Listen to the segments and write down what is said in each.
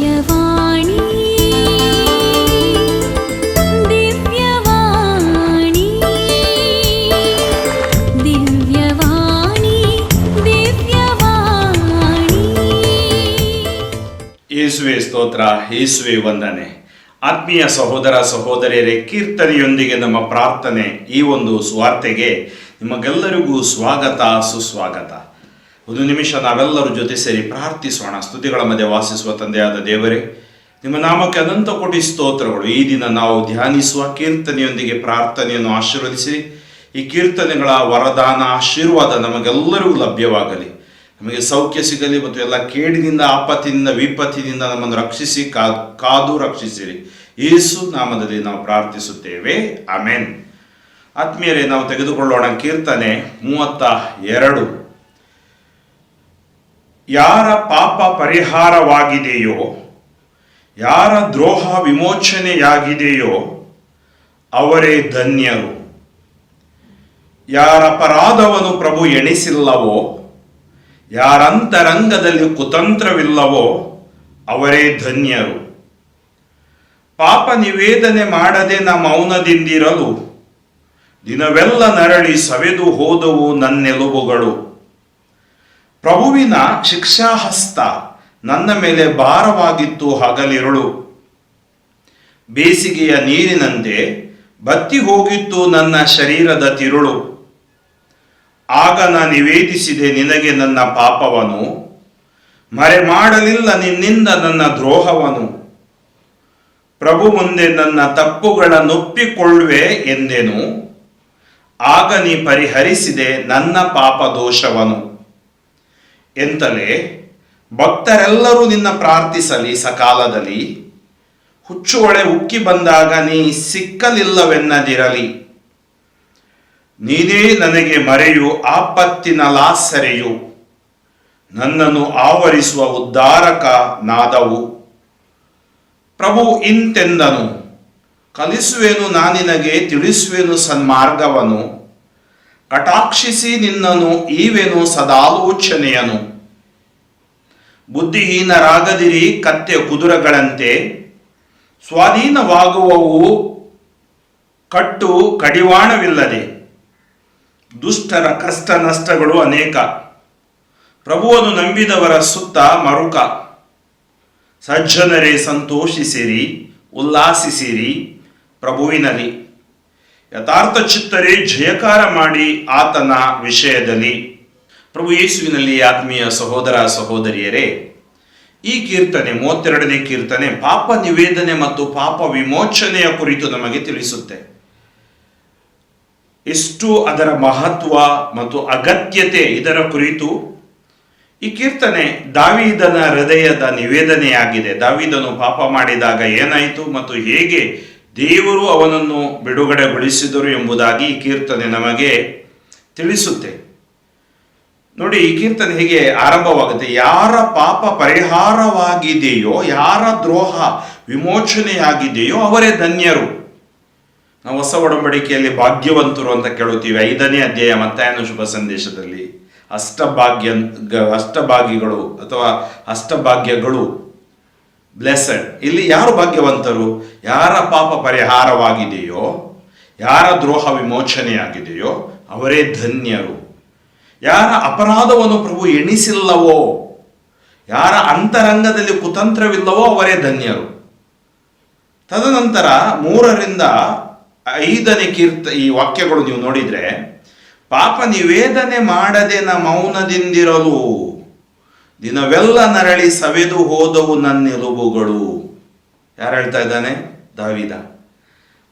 ದಿವ್ಯವಾಣಿ ದಿವ್ಯವಾಣಿ ದಿವ್ಯವಾಣಿ ದಿವ್ಯವಾಣಿ. ಯೇಸುವೆ ಸ್ತೋತ್ರ, ಯೇಸುವೆ ವಂದನೆ. ಆತ್ಮೀಯ ಸಹೋದರ ಸಹೋದರಿಯರೇ, ಕೀರ್ತನೆಯೊಂದಿಗೆ ನಮ್ಮ ಪ್ರಾರ್ಥನೆ ಈ ಒಂದು ಸುವಾರ್ತೆಗೆ ನಿಮಗೆಲ್ಲರಿಗೂ ಸ್ವಾಗತ, ಸುಸ್ವಾಗತ. ಒಂದು ನಿಮಿಷ ನಾವೆಲ್ಲರೂ ಜೊತೆ ಸೇರಿ ಪ್ರಾರ್ಥಿಸೋಣ. ಸ್ತುತಿಗಳ ಮಧ್ಯೆ ವಾಸಿಸುವ ತಂದೆಯಾದ ದೇವರೇ, ನಿಮ್ಮ ನಾಮಕ್ಕೆ ಅನಂತ ಕೋಟಿ ಸ್ತೋತ್ರಗಳು. ಈ ದಿನ ನಾವು ಧ್ಯಾನಿಸುವ ಕೀರ್ತನೆಯೊಂದಿಗೆ ಪ್ರಾರ್ಥನೆಯನ್ನು ಆಶೀರ್ವದಿಸಿ, ಈ ಕೀರ್ತನೆಗಳ ವರದಾನ ಆಶೀರ್ವಾದ ನಮಗೆಲ್ಲರಿಗೂ ಲಭ್ಯವಾಗಲಿ. ನಮಗೆ ಸೌಖ್ಯ ಸಿಗಲಿ ಮತ್ತು ಎಲ್ಲ ಕೇಡಿನಿಂದ, ಆಪತ್ತಿನಿಂದ, ವಿಪತ್ತಿನಿಂದ ನಮ್ಮನ್ನು ರಕ್ಷಿಸಿ ಕಾದು ರಕ್ಷಿಸಿರಿ. ಯೇಸು ನಾಮದಲ್ಲಿ ನಾವು ಪ್ರಾರ್ಥಿಸುತ್ತೇವೆ, ಆಮೆನ್. ಆತ್ಮೀಯರೇ, ನಾವು ತೆಗೆದುಕೊಳ್ಳೋಣ ಕೀರ್ತನೆ 32. ಯಾರ ಪಾಪ ಪರಿಹಾರವಾಗಿದೆಯೋ, ಯಾರ ದ್ರೋಹ ವಿಮೋಚನೆಯಾಗಿದೆಯೋ ಅವರೇ ಧನ್ಯರು. ಯಾರ ಅಪರಾಧವನ್ನು ಪ್ರಭು ಎಣಿಸಿಲ್ಲವೋ, ಯಾರಂತರಂಗದಲ್ಲಿ ಕುತಂತ್ರವಿಲ್ಲವೋ ಅವರೇ ಧನ್ಯರು. ಪಾಪ ನಿವೇದನೆ ಮಾಡದೆ ಮೌನದಿಂದಿರಲು ದಿನವೆಲ್ಲ ನರಳಿ ಸವೆದು ಹೋದವು ನನ್ನೆಲುಬುಗಳು. ಪ್ರಭುವಿನ ಶಿಕ್ಷಾಹಸ್ತ ನನ್ನ ಮೇಲೆ ಭಾರವಾಗಿತ್ತು ಹಗಲಿರುಳು. ಬೇಸಿಗೆಯ ನೀರಿನಂತೆ ಬತ್ತಿ ಹೋಗಿತ್ತು ನನ್ನ ಶರೀರದ ತಿರುಳು. ಆಗ ನಿವೇದಿಸಿದೆ ನಿನಗೆ ನನ್ನ ಪಾಪವನು, ಮರೆ ಮಾಡಲಿಲ್ಲ ನಿನ್ನಿಂದ ನನ್ನ ದ್ರೋಹವನು. ಪ್ರಭು ಮುಂದೆ ನನ್ನ ತಪ್ಪುಗಳನ್ನೊಪ್ಪಿಕೊಳ್ಳುವೆ ಎಂದೆನು, ಆಗ ನೀ ಪರಿಹರಿಸಿದೆ ನನ್ನ ಪಾಪ ದೋಷವನು. ಎಂತಲೇ ಭಕ್ತರೆಲ್ಲರೂ ನಿನ್ನ ಪ್ರಾರ್ಥಿಸಲಿ ಸಕಾಲದಲ್ಲಿ, ಹುಚ್ಚುವಳೆ ಉಕ್ಕಿ ಬಂದಾಗ ನೀ ಸಿಕ್ಕಲಿಲ್ಲವೆನ್ನದಿರಲಿ. ನೀನೇ ನನಗೆ ಮರೆಯು ಆಪತ್ತಿನ ಲಾಸರೆಯು, ನನ್ನನ್ನು ಆವರಿಸುವ ಉದ್ಧಾರಕ ನಾದವು. ಪ್ರಭು ಇಂತೆಂದನು, ಕಲಿಸುವೆನು ನಾನಿನಗೆ, ತಿಳಿಸುವೆನು ಸನ್ಮಾರ್ಗವನು. ಕಟಾಕ್ಷಿಸಿ ನಿನ್ನನು ಈವೆನು ಸದಾಲೋಚನೆಯನು. ಬುದ್ಧಿಹೀನರಾಗದಿರಿ ಕತ್ತೆ ಕುದುರೆಗಳಂತೆ, ಸ್ವಾಧೀನವಾಗುವವು ಕಟ್ಟು ಕಡಿವಾಣವಿಲ್ಲದೆ. ದುಷ್ಟರ ಕಷ್ಟ ನಷ್ಟಗಳು ಅನೇಕ, ಪ್ರಭುವನ್ನು ನಂಬಿದವರ ಸುತ್ತ ಮರುಕ. ಸಜ್ಜನರೇ ಸಂತೋಷಿಸಿರಿ, ಉಲ್ಲಾಸಿಸಿರಿ ಪ್ರಭುವಿನಲ್ಲಿ. ಯಥಾರ್ಥ ಚಿತ್ತರೇ ಜಯಕಾರ ಮಾಡಿ ಆತನ ವಿಷಯದಲ್ಲಿ. ಪ್ರಭು ಯೇಸುವಿನಲ್ಲಿ ಆತ್ಮೀಯ ಸಹೋದರ ಸಹೋದರಿಯರೇ, ಈ ಕೀರ್ತನೆ 32ನೇ ಕೀರ್ತನೆ ಪಾಪ ನಿವೇದನೆ ಮತ್ತು ಪಾಪ ವಿಮೋಚನೆಯ ಕುರಿತು ನಮಗೆ ತಿಳಿಸುತ್ತೆ. ಎಷ್ಟು ಅದರ ಮಹತ್ವ ಮತ್ತು ಅಗತ್ಯತೆ ಇದರ ಕುರಿತು ಈ ಕೀರ್ತನೆ ದಾವೀದನ ಹೃದಯದ ನಿವೇದನೆಯಾಗಿದೆ. ದಾವೀದನು ಪಾಪ ಮಾಡಿದಾಗ ಏನಾಯಿತು ಮತ್ತು ಹೇಗೆ ದೇವರು ಅವನನ್ನು ಬಿಡುಗಡೆಗೊಳಿಸಿದರು ಎಂಬುದಾಗಿ ಈ ಕೀರ್ತನೆ ನಮಗೆ ತಿಳಿಸುತ್ತೆ. ನೋಡಿ, ಈ ಕೀರ್ತನೆ ಹೇಗೆ ಆರಂಭವಾಗುತ್ತೆ. ಯಾರ ಪಾಪ ಪರಿಹಾರವಾಗಿದೆಯೋ, ಯಾರ ದ್ರೋಹ ವಿಮೋಚನೆಯಾಗಿದೆಯೋ ಅವರೇ ಧನ್ಯರು. ನಾವು ಹೊಸ ಒಡಂಬಡಿಕೆಯಲ್ಲಿ ಭಾಗ್ಯವಂತರು ಅಂತ ಕೇಳುತ್ತೀವಿ. 5ನೇ ಅಧ್ಯಾಯ ಮತ್ತಾಯನ ಶುಭ ಸಂದೇಶದಲ್ಲಿ ಅಷ್ಟಭಾಗಿಗಳು ಅಥವಾ ಅಷ್ಟಭಾಗ್ಯಗಳು, ಬ್ಲೆಸ್ಸಡ್. ಇಲ್ಲಿ ಯಾರು ಭಾಗ್ಯವಂತರು? ಯಾರ ಪಾಪ ಪರಿಹಾರವಾಗಿದೆಯೋ, ಯಾರ ದ್ರೋಹ ವಿಮೋಚನೆಯಾಗಿದೆಯೋ ಅವರೇ ಧನ್ಯರು. ಯಾರ ಅಪರಾಧವನ್ನು ಪ್ರಭು ಎಣಿಸಿಲ್ಲವೋ, ಯಾರ ಅಂತರಂಗದಲ್ಲಿ ಕುತಂತ್ರವಿಲ್ಲವೋ ಅವರೇ ಧನ್ಯರು. ತದನಂತರ 3ರಿಂದ 5ನೇ ಈ ವಾಕ್ಯಗಳು ನೀವು ನೋಡಿದ್ರೆ, ಪಾಪ ನಿವೇದನೆ ಮಾಡದೆ ಮೌನದಿಂದಿರಲು ದಿನವೆಲ್ಲ ನರಳಿ ಸವೆದು ಹೋದವು ನನ್ನೆಲುಬುಗಳು. ಯಾರು ಹೇಳ್ತಾ ಇದ್ದಾನೆ? ದಾವೀದ.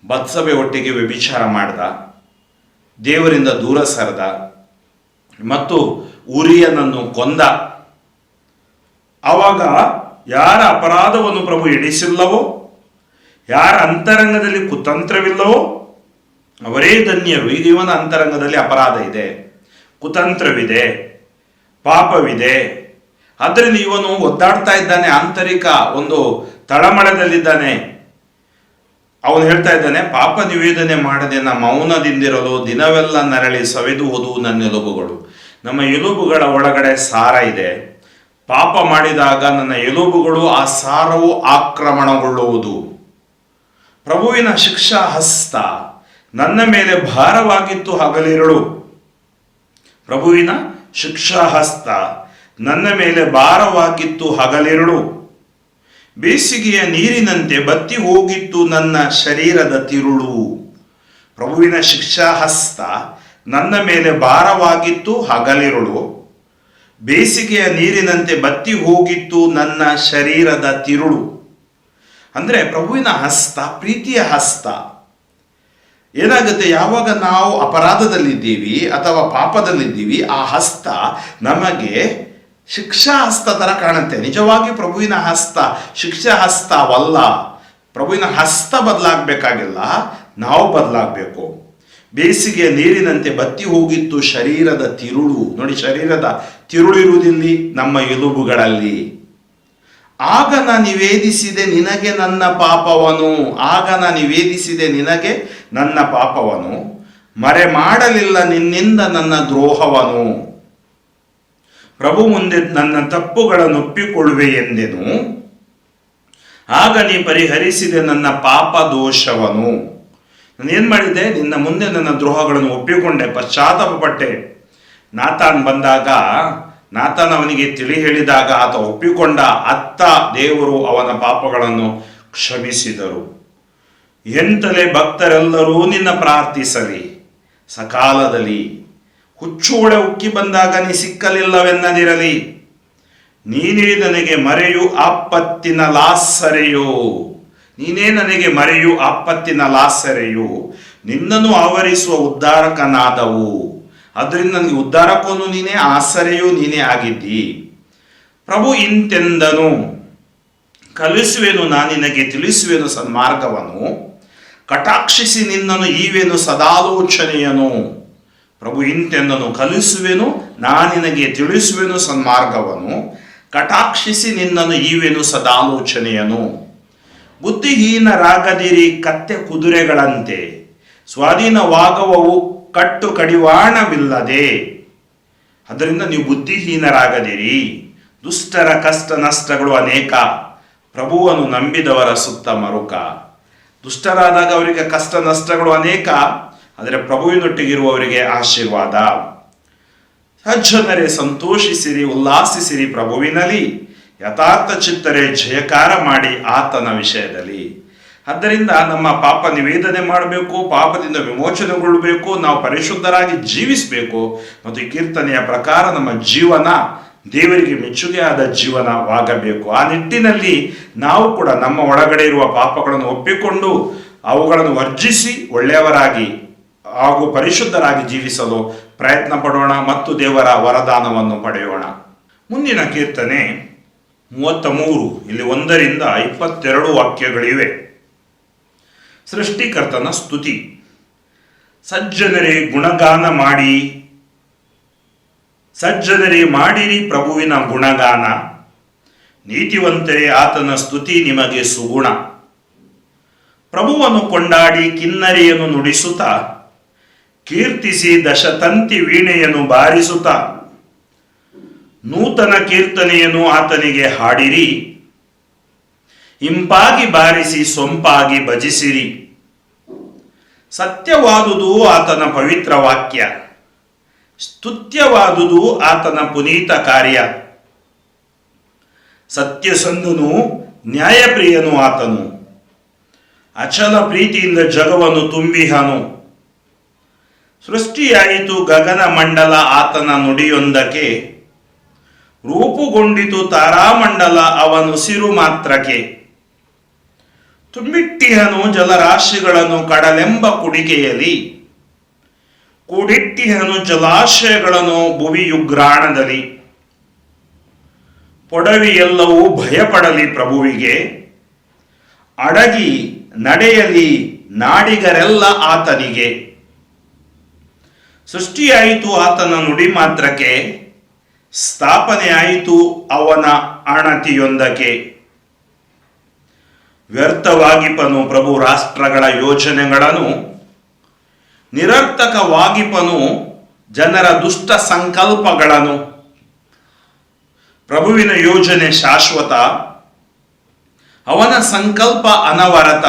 ಬತ್ಸಬೆ ಒಟ್ಟಿಗೆ ವ್ಯಭಿಚಾರ ಮಾಡ್ದ, ದೇವರಿಂದ ದೂರ ಸರಿದ ಮತ್ತು ಉರಿಯನನ್ನು ಕೊಂದ. ಆವಾಗ ಯಾರ ಅಪರಾಧವನ್ನು ಪ್ರಭು ಎಣಿಸಿಲ್ಲವೋ, ಯಾರ ಅಂತರಂಗದಲ್ಲಿ ಕುತಂತ್ರವಿಲ್ಲವೋ ಅವರೇ ಧನ್ಯರು. ಈಗ ಇವನ ಅಂತರಂಗದಲ್ಲಿ ಅಪರಾಧ ಇದೆ, ಕುತಂತ್ರವಿದೆ, ಪಾಪವಿದೆ. ಆದ್ದರಿಂದ ಇವನು ಒದ್ದಾಡ್ತಾ ಇದ್ದಾನೆ, ಆಂತರಿಕ ಒಂದು ತಳಮಳದಲ್ಲಿದ್ದಾನೆ. ಅವನು ಹೇಳ್ತಾ ಇದ್ದಾನೆ, ಪಾಪ ನಿವೇದನೆ ಮಾಡದೆ ಮೌನದಿಂದಿರಲು ದಿನವೆಲ್ಲ ನರಳಿ ಸವೆದು ಹೋದವು ನನ್ನ ಎಲುಬುಗಳು. ನಮ್ಮ ಎಲುಬುಗಳ ಒಳಗಡೆ ಸಾರ ಇದೆ, ಪಾಪ ಮಾಡಿದಾಗ ನನ್ನ ಎಲುಬುಗಳು ಆ ಸಾರವು ಆಕ್ರಮಣಗೊಳ್ಳುವುದು. ಪ್ರಭುವಿನ ಶಿಕ್ಷಾ ಹಸ್ತ ನನ್ನ ಮೇಲೆ ಭಾರವಾಗಿತ್ತು ಹಗಲಿರುಳು. ಪ್ರಭುವಿನ ಶಿಕ್ಷಾ ಹಸ್ತ ನನ್ನ ಮೇಲೆ ಭಾರವಾಗಿತ್ತು ಹಗಲಿರುಳು. ಬೇಸಿಗೆಯ ನೀರಿನಂತೆ ಬತ್ತಿ ಹೋಗಿತ್ತು ನನ್ನ ಶರೀರದ ತಿರುಳು. ಪ್ರಭುವಿನ ಶಿಕ್ಷಾ ಹಸ್ತ ನನ್ನ ಮೇಲೆ ಭಾರವಾಗಿತ್ತು ಹಗಲಿರುಳು. ಬೇಸಿಗೆಯ ನೀರಿನಂತೆ ಬತ್ತಿ ಹೋಗಿತ್ತು ನನ್ನ ಶರೀರದ ತಿರುಳು. ಅಂದರೆ ಪ್ರಭುವಿನ ಹಸ್ತ ಪ್ರೀತಿಯ ಹಸ್ತ. ಏನಾಗುತ್ತೆ, ಯಾವಾಗ ನಾವು ಅಪರಾಧದಲ್ಲಿದ್ದೀವಿ ಅಥವಾ ಪಾಪದಲ್ಲಿದ್ದೀವಿ, ಆ ಹಸ್ತ ನಮಗೆ ಶಿಕ್ಷಾ ಹಸ್ತ ಥರ ಕಾಣುತ್ತೆ. ನಿಜವಾಗಿ ಪ್ರಭುವಿನ ಹಸ್ತ ಶಿಕ್ಷಾ ಹಸ್ತವಲ್ಲ. ಪ್ರಭುವಿನ ಹಸ್ತ ಬದಲಾಗಬೇಕಾಗಿಲ್ಲ, ನಾವು ಬದಲಾಗಬೇಕು. ಬೇಸಿಗೆಯ ನೀರಿನಂತೆ ಬತ್ತಿ ಹೋಗಿತ್ತು ಶರೀರದ ತಿರುಳು. ನೋಡಿ, ಶರೀರದ ತಿರುಳು ಇರುವುದಿಲ್ಲಿ ನಮ್ಮ ಎಲುಬುಗಳಲ್ಲಿ. ಆಗ ನಾ ನಿವೇದಿಸಿದೆ ನಿನಗೆ ನನ್ನ ಪಾಪವನು. ಆಗ ನಾ ನಿವೇದಿಸಿದೆ ನಿನಗೆ ನನ್ನ ಪಾಪವನು, ಮರೆ ಮಾಡಲಿಲ್ಲ ನಿನ್ನಿಂದ ನನ್ನ ದ್ರೋಹವನು. ಪ್ರಭು ಮುಂದೆ ನನ್ನ ತಪ್ಪುಗಳನ್ನು ಒಪ್ಪಿಕೊಳ್ಳುವೆ ಎಂದೆನು. ಆಗ ನೀ ಪರಿಹರಿಸಿದೆ ನನ್ನ ಪಾಪ ದೋಷವನು. ನಾನೇನು ಮಾಡಿದೆ, ನಿನ್ನ ಮುಂದೆ ನನ್ನ ದ್ರೋಹಗಳನ್ನು ಒಪ್ಪಿಕೊಂಡೆ, ಪಶ್ಚಾತ್ತಾಪ ಪಟ್ಟೆ. ನಾತಾನ್ ಬಂದಾಗ, ನಾತಾನ್ ಅವನಿಗೆ ತಿಳಿ ಹೇಳಿದಾಗ ಆತ ಒಪ್ಪಿಕೊಂಡ. ಅತ್ತ ದೇವರು ಅವನ ಪಾಪಗಳನ್ನು ಕ್ಷಮಿಸಿದರು. ಎಂತಲೇ ಭಕ್ತರೆಲ್ಲರೂ ನಿನ್ನ ಪ್ರಾರ್ಥಿಸಲಿ ಸಕಾಲದಲ್ಲಿ. ಹುಚ್ಚುಳೆ ಉಕ್ಕಿ ಬಂದಾಗ ನೀ ಸಿಕ್ಕಲಿಲ್ಲವೆನ್ನದಿರಲಿ. ನೀನೇ ನನಗೆ ಮರೆಯು ಆಪತ್ತಿನ ಲಾಸರೆಯೋ. ನೀನೇ ನನಗೆ ಮರೆಯು ಆಪತ್ತಿನ ಲಾಸರೆಯು. ನಿನ್ನನ್ನು ಆವರಿಸುವ ಉದ್ಧಾರಕನಾದವು. ಅದರಿಂದ ನನಗೆ ಉದ್ಧಾರಕನು ನೀನೇ, ಆಸರೆಯೂ ನೀನೇ ಆಗಿದ್ದಿ. ಪ್ರಭು ಇಂತೆಂದನು, ಕಲಿಸುವೆನು ನಾನಿನಗೆ, ತಿಳಿಸುವೆನು ಸನ್ಮಾರ್ಗವನು. ಕಟಾಕ್ಷಿಸಿ ನಿನ್ನನ್ನು ಈವೆನು ಸದಾಲೋಚನೆಯನು. ಪ್ರಭು ಇಂತೆಂದನು, ಕಲಿಸುವೆನು ನಾನಿನಗೆ, ತಿಳಿಸುವೆನು ಸನ್ಮಾರ್ಗವನು. ಕಟಾಕ್ಷಿಸಿ ನಿನ್ನನ್ನು ಈವೆನು ಸದಾಲೋಚನೆಯನು. ಬುದ್ಧಿಹೀನರಾಗದಿರಿ ಕತ್ತೆ ಕುದುರೆಗಳಂತೆ, ಸ್ವಾಧೀನವಾಗುವವು ಕಟ್ಟು ಕಡಿವಾಣವಿಲ್ಲದೆ. ಅದರಿಂದ ನೀವು ಬುದ್ಧಿಹೀನರಾಗದಿರಿ. ದುಷ್ಟರ ಕಷ್ಟ ನಷ್ಟಗಳು ಅನೇಕ, ಪ್ರಭುವನ್ನು ನಂಬಿದವರ ಸುತ್ತ ಮರುಕ. ದುಷ್ಟರಾದಾಗ ಅವರಿಗೆ ಕಷ್ಟ ನಷ್ಟಗಳು ಅನೇಕ, ಆದರೆ ಪ್ರಭುವಿನೊಟ್ಟಿಗಿರುವವರಿಗೆ ಆಶೀರ್ವಾದ. ಸಜ್ಜನರೇ ಸಂತೋಷಿಸಿರಿ, ಉಲ್ಲಾಸಿಸಿರಿ ಪ್ರಭುವಿನಲ್ಲಿ. ಯಥಾರ್ಥ ಚಿತ್ತರೇ ಜಯಕಾರ ಮಾಡಿ ಆತನ ವಿಷಯದಲ್ಲಿ. ಆದ್ದರಿಂದ ನಮ್ಮ ಪಾಪ ನಿವೇದನೆ ಮಾಡಬೇಕು, ಪಾಪದಿಂದ ವಿಮೋಚನೆಗೊಳ್ಳಬೇಕು, ನಾವು ಪರಿಶುದ್ಧರಾಗಿ ಜೀವಿಸಬೇಕು. ಮತ್ತು ಈ ಕೀರ್ತನೆಯ ಪ್ರಕಾರ ನಮ್ಮ ಜೀವನ ದೇವರಿಗೆ ಮೆಚ್ಚುಗೆಯಾದ ಜೀವನವಾಗಬೇಕು. ಆ ನಿಟ್ಟಿನಲ್ಲಿ ನಾವು ಕೂಡ ನಮ್ಮ ಒಳಗಡೆ ಇರುವ ಪಾಪಗಳನ್ನು ಒಪ್ಪಿಕೊಂಡು ಅವುಗಳನ್ನು ವರ್ಜಿಸಿ ಒಳ್ಳೆಯವರಾಗಿ ಹಾಗೂ ಪರಿಶುದ್ಧರಾಗಿ ಜೀವಿಸಲು ಪ್ರಯತ್ನ ಪಡೋಣ ಮತ್ತು ದೇವರ ವರದಾನವನ್ನು ಪಡೆಯೋಣ. ಮುಂದಿನ ಕೀರ್ತನೆ 33, ಇಲ್ಲಿ 1ರಿಂದ 22 ವಾಕ್ಯಗಳಿವೆ. ಸೃಷ್ಟಿಕರ್ತನ ಸ್ತುತಿ. ಸಜ್ಜನರೇ ಗುಣಗಾನ ಮಾಡಿ, ಸಜ್ಜನರೇ ಮಾಡಿರಿ ಪ್ರಭುವಿನ ಗುಣಗಾನ. ನೀತಿವಂತರೇ ಆತನ ಸ್ತುತಿ ನಿಮಗೆ ಸುಗುಣ. ಪ್ರಭುವನ್ನು ಕೊಂಡಾಡಿ ಕಿನ್ನರಿಯನ್ನು ನುಡಿಸುತ್ತಾ, ಕೀರ್ತಿಸಿ ದಶತಂತಿ ವೀಣೆಯನ್ನು ಬಾರಿಸುತ್ತಾ, ನೂತನ ಕೀರ್ತನೆಯನ್ನು ಆತನಿಗೆ ಹಾಡಿರಿ. ಇಂಪಾಗಿ ಬಾರಿಸಿ ಸೊಂಪಾಗಿ ಭಜಿಸಿರಿ. ಸತ್ಯವಾದುದು ಆತನ ಪವಿತ್ರ ವಾಕ್ಯ, ಸ್ತುತ್ಯವಾದುದು ಆತನ ಪುನೀತ ಕಾರ್ಯ. ಸತ್ಯಸಂಧನು ನ್ಯಾಯಪ್ರಿಯನು ಆತನು, ಅಚಲ ಪ್ರೀತಿಯಿಂದ ಜಗವನ್ನು ತುಂಬಿಹನು. ಸೃಷ್ಟಿಯಾಯಿತು ಗಗನ ಮಂಡಲ ಆತನ ನುಡಿಯೊಂದಕ್ಕೆ, ರೂಪುಗೊಂಡಿತು ತಾರಾಮಂಡಲ ಅವನು ಸಿರು ಮಾತ್ರಕ್ಕೆ. ತುಂಬಿಟ್ಟಿಹನು ಜಲರಾಶಿಗಳನ್ನು ಕಡಲೆಂಬ ಕುಡಿಕೆಯಲ್ಲಿ, ಕೂಡಿಟ್ಟಿಹನು ಜಲಾಶಯಗಳನ್ನು ಭುವಿಯುಗ್ರಾಣದಲ್ಲಿ. ಪೊಡವಿ ಎಲ್ಲವೂ ಭಯಪಡಲಿ ಪ್ರಭುವಿಗೆ, ಅಡಗಿ ನಡೆಯಲಿ ನಾಡಿಗರೆಲ್ಲ ಆತನಿಗೆ. ಸೃಷ್ಟಿಯಾಯಿತು ಆತನ ನುಡಿ ಮಾತ್ರಕ್ಕೆ, ಸ್ಥಾಪನೆಯಾಯಿತು ಅವನ ಅಣತಿಯೊಂದಕ್ಕೆ. ವ್ಯರ್ಥವಾಗಿಪನು ಪ್ರಭು ರಾಷ್ಟ್ರಗಳ ಯೋಜನೆಗಳನ್ನು, ನಿರರ್ಥಕವಾಗಿಪನು ಜನರ ದುಷ್ಟ ಸಂಕಲ್ಪಗಳನ್ನು. ಪ್ರಭುವಿನ ಯೋಜನೆ ಶಾಶ್ವತ, ಅವನ ಸಂಕಲ್ಪ ಅನವರತ.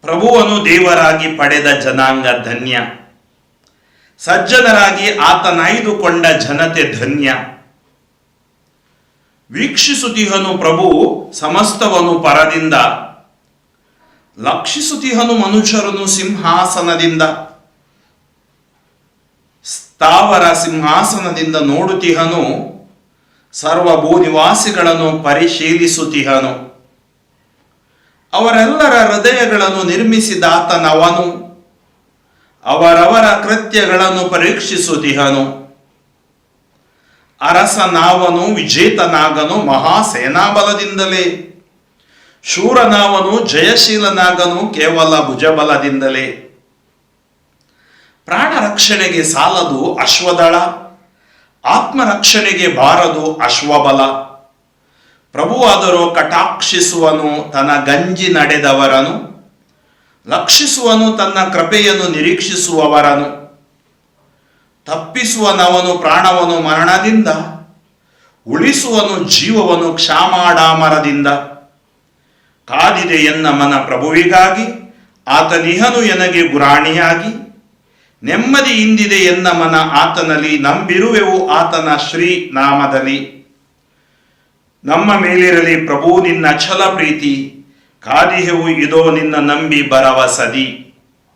ಪ್ರಭುವನ್ನು ದೇವರಾಗಿ ಪಡೆದ ಜನಾಂಗ ಧನ್ಯ, ಸಜ್ಜನರಾಗಿ ಆತನಾಯ್ದುಕೊಂಡ ಜನತೆ ಧನ್ಯ. ವೀಕ್ಷಿಸುತ್ತಿಹನು ಪ್ರಭು ಸಮಸ್ತವನು ಪರದಿಂದ, ಲಕ್ಷಿಸುತ್ತಿಹನು ಮನುಷ್ಯರನ್ನು ಸಿಂಹಾಸನದಿಂದ. ಸ್ಥಾವರ ಸಿಂಹಾಸನದಿಂದ ನೋಡುತ್ತಿಹನು, ಸರ್ವಭೂನಿವಾಸಿಗಳನ್ನು ಪರಿಶೀಲಿಸುತ್ತಿಹನು. ಅವರೆಲ್ಲರ ಹೃದಯಗಳನ್ನು ನಿರ್ಮಿಸಿದಾತನವನು, ಅವರವರ ಕೃತ್ಯಗಳನ್ನು ಪರೀಕ್ಷಿಸುತ್ತಿಹನು. ಅರಸನಾವನು ವಿಜೇತನಾಗನು ಮಹಾಸೇನಾಬಲದಿಂದಲೇ, ಶೂರನಾವನು ಜಯಶೀಲನಾಗನು ಕೇವಲ ಭುಜಬಲದಿಂದಲೇ. ಪ್ರಾಣ ರಕ್ಷಣೆಗೆ ಸಾಲದು ಅಶ್ವದಳ, ಆತ್ಮರಕ್ಷಣೆಗೆ ಬಾರದು ಅಶ್ವಬಲ. ಪ್ರಭುವಾದರೂ ಕಟಾಕ್ಷಿಸುವನು ತನ್ನ ಗಂಜಿ ನಡೆದವರನು, ಲಕ್ಷಿಸುವನು ತನ್ನ ಕೃಪೆಯನ್ನು ನಿರೀಕ್ಷಿಸುವವರನು. ತಪ್ಪಿಸುವನವನು ಪ್ರಾಣವನು ಮರಣದಿಂದ, ಉಳಿಸುವನು ಜೀವವನ್ನು ಕ್ಷಾಮಾಡಾಮರದಿಂದ. ಕಾದಿದೆ ಎನ್ನ ಮನ ಪ್ರಭುವಿಗಾಗಿ, ಆತನಿಹನು ಎನಗೆ ಗುರಾಣಿಯಾಗಿ. ನೆಮ್ಮದಿಯಿಂದಿದೆ ಎನ್ನ ಮನ ಆತನಲ್ಲಿ, ನಂಬಿರುವೆವು ಆತನ ಶ್ರೀ ನಾಮದಲ್ಲಿ. ನಮ್ಮ ಮೇಲಿರಲಿ ಪ್ರಭು ನಿನ್ನ ಛಲ ಪ್ರೀತಿ, ಕಾದಿಹೆವು ಇದೋ ನಿನ್ನ ನಂಬಿ ಭರವಸದಿ.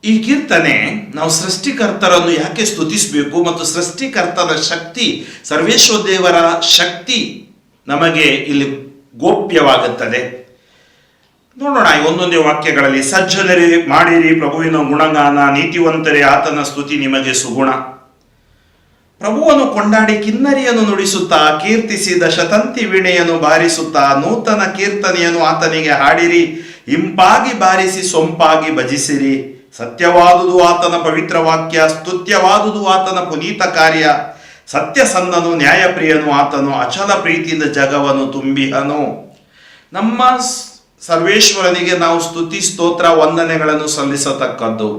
ಈ ಕೀರ್ತನೆ ನಾವು ಸೃಷ್ಟಿಕರ್ತರನ್ನು ಯಾಕೆ ಸ್ತುತಿಸಬೇಕು ಮತ್ತು ಸೃಷ್ಟಿಕರ್ತನ ಶಕ್ತಿ, ಸರ್ವೇಶ್ವರ ದೇವರ ಶಕ್ತಿ ನಮಗೆ ಇಲ್ಲಿ ಗೋಪ್ಯವಾಗುತ್ತದೆ. ನೋಡೋಣ ಒಂದೊಂದೇ ವಾಕ್ಯಗಳಲ್ಲಿ. ಸಜ್ಜನರೇ ಮಾಡಿರಿ ಪ್ರಭುವಿನ ಗುಣಗಾನ, ನೀತಿವಂತರೇ ಆತನ ಸ್ತುತಿ ನಿಮಗೆ ಸುಗುಣ. ಪ್ರಭುವನ್ನು ಕೊಂಡಾಡಿ ಕಿನ್ನರಿಯನ್ನು ನುಡಿಸುತ್ತಾ, ಕೀರ್ತಿಸಿ ದಶತಂತಿ ವೀಣೆಯನ್ನು ಬಾರಿಸುತ್ತಾ, ನೂತನ ಕೀರ್ತನೆಯನ್ನು ಆತನಿಗೆ ಹಾಡಿರಿ. ಇಂಪಾಗಿ ಬಾರಿಸಿ ಸೊಂಪಾಗಿ ಭಜಿಸಿರಿ. ಸತ್ಯವಾದುದು ಆತನ ಪವಿತ್ರ ವಾಕ್ಯ, ಸ್ತುತ್ಯವಾದುದು ಆತನ ಪುನೀತ ಕಾರ್ಯ. ಸತ್ಯಸಂಧನು ನ್ಯಾಯಪ್ರಿಯನು ಆತನು, ಅಚಲ ಪ್ರೀತಿಯಿಂದ ಜಗವನ್ನು ತುಂಬಿಹನು. ನಮ್ಮ ಸರ್ವೇಶ್ವರನಿಗೆ ನಾವು ಸ್ತುತಿ ಸ್ತೋತ್ರ ವಂದನೆಗಳನ್ನು ಸಲ್ಲಿಸತಕ್ಕದ್ದು.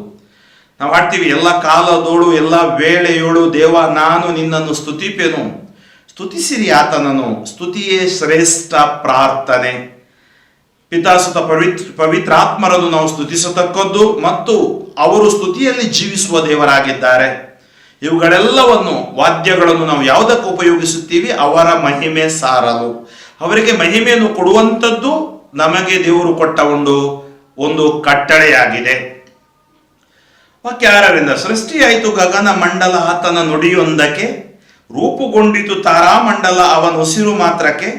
ನಾವು ಹಾಡ್ತೀವಿ, ಎಲ್ಲ ಕಾಲದೋಳು ಎಲ್ಲ ವೇಳೆಯೋಳು ದೇವ ನಾನು ನಿನ್ನನ್ನು ಸ್ತುತಿಪೆನು. ಸ್ತುತಿಸಿರಿ ಆತನನ್ನು, ಸ್ತುತಿಯೇ ಶ್ರೇಷ್ಠ ಪ್ರಾರ್ಥನೆ. ಪಿತಾಸುತ ಪವಿತ್ರಾತ್ಮರನ್ನು ನಾವು ಸ್ತುತಿಸತಕ್ಕದ್ದು ಮತ್ತು ಅವರು ಸ್ತುತಿಯಲ್ಲಿ ಜೀವಿಸುವ ದೇವರಾಗಿದ್ದಾರೆ. ಇವುಗಳೆಲ್ಲವನ್ನು ವಾದ್ಯಗಳನ್ನು ನಾವು ಯಾವುದಕ್ಕೆ ಉಪಯೋಗಿಸುತ್ತೀವಿ? ಅವರ ಮಹಿಮೆ ಸಾರಲು, ಅವರಿಗೆ ಮಹಿಮೆಯನ್ನು ಕೊಡುವಂಥದ್ದು ನಮಗೆ ದೇವರು ಕೊಟ್ಟ ಒಂದು ಕಟ್ಟಳೆಯಾಗಿದೆ. ವಾಕ್ಯ 6ರಿಂದ, ಸೃಷ್ಟಿಯಾಯಿತು ಗಗನ ಮಂಡಲ ಆತನ ನುಡಿಯೊಂದಕ್ಕೆ, ರೂಪುಗೊಂಡಿತು ತಾರಾಮಂಡಲ ಅವನ ಉಸಿರು ಮಾತ್ರಕ್ಕೆ.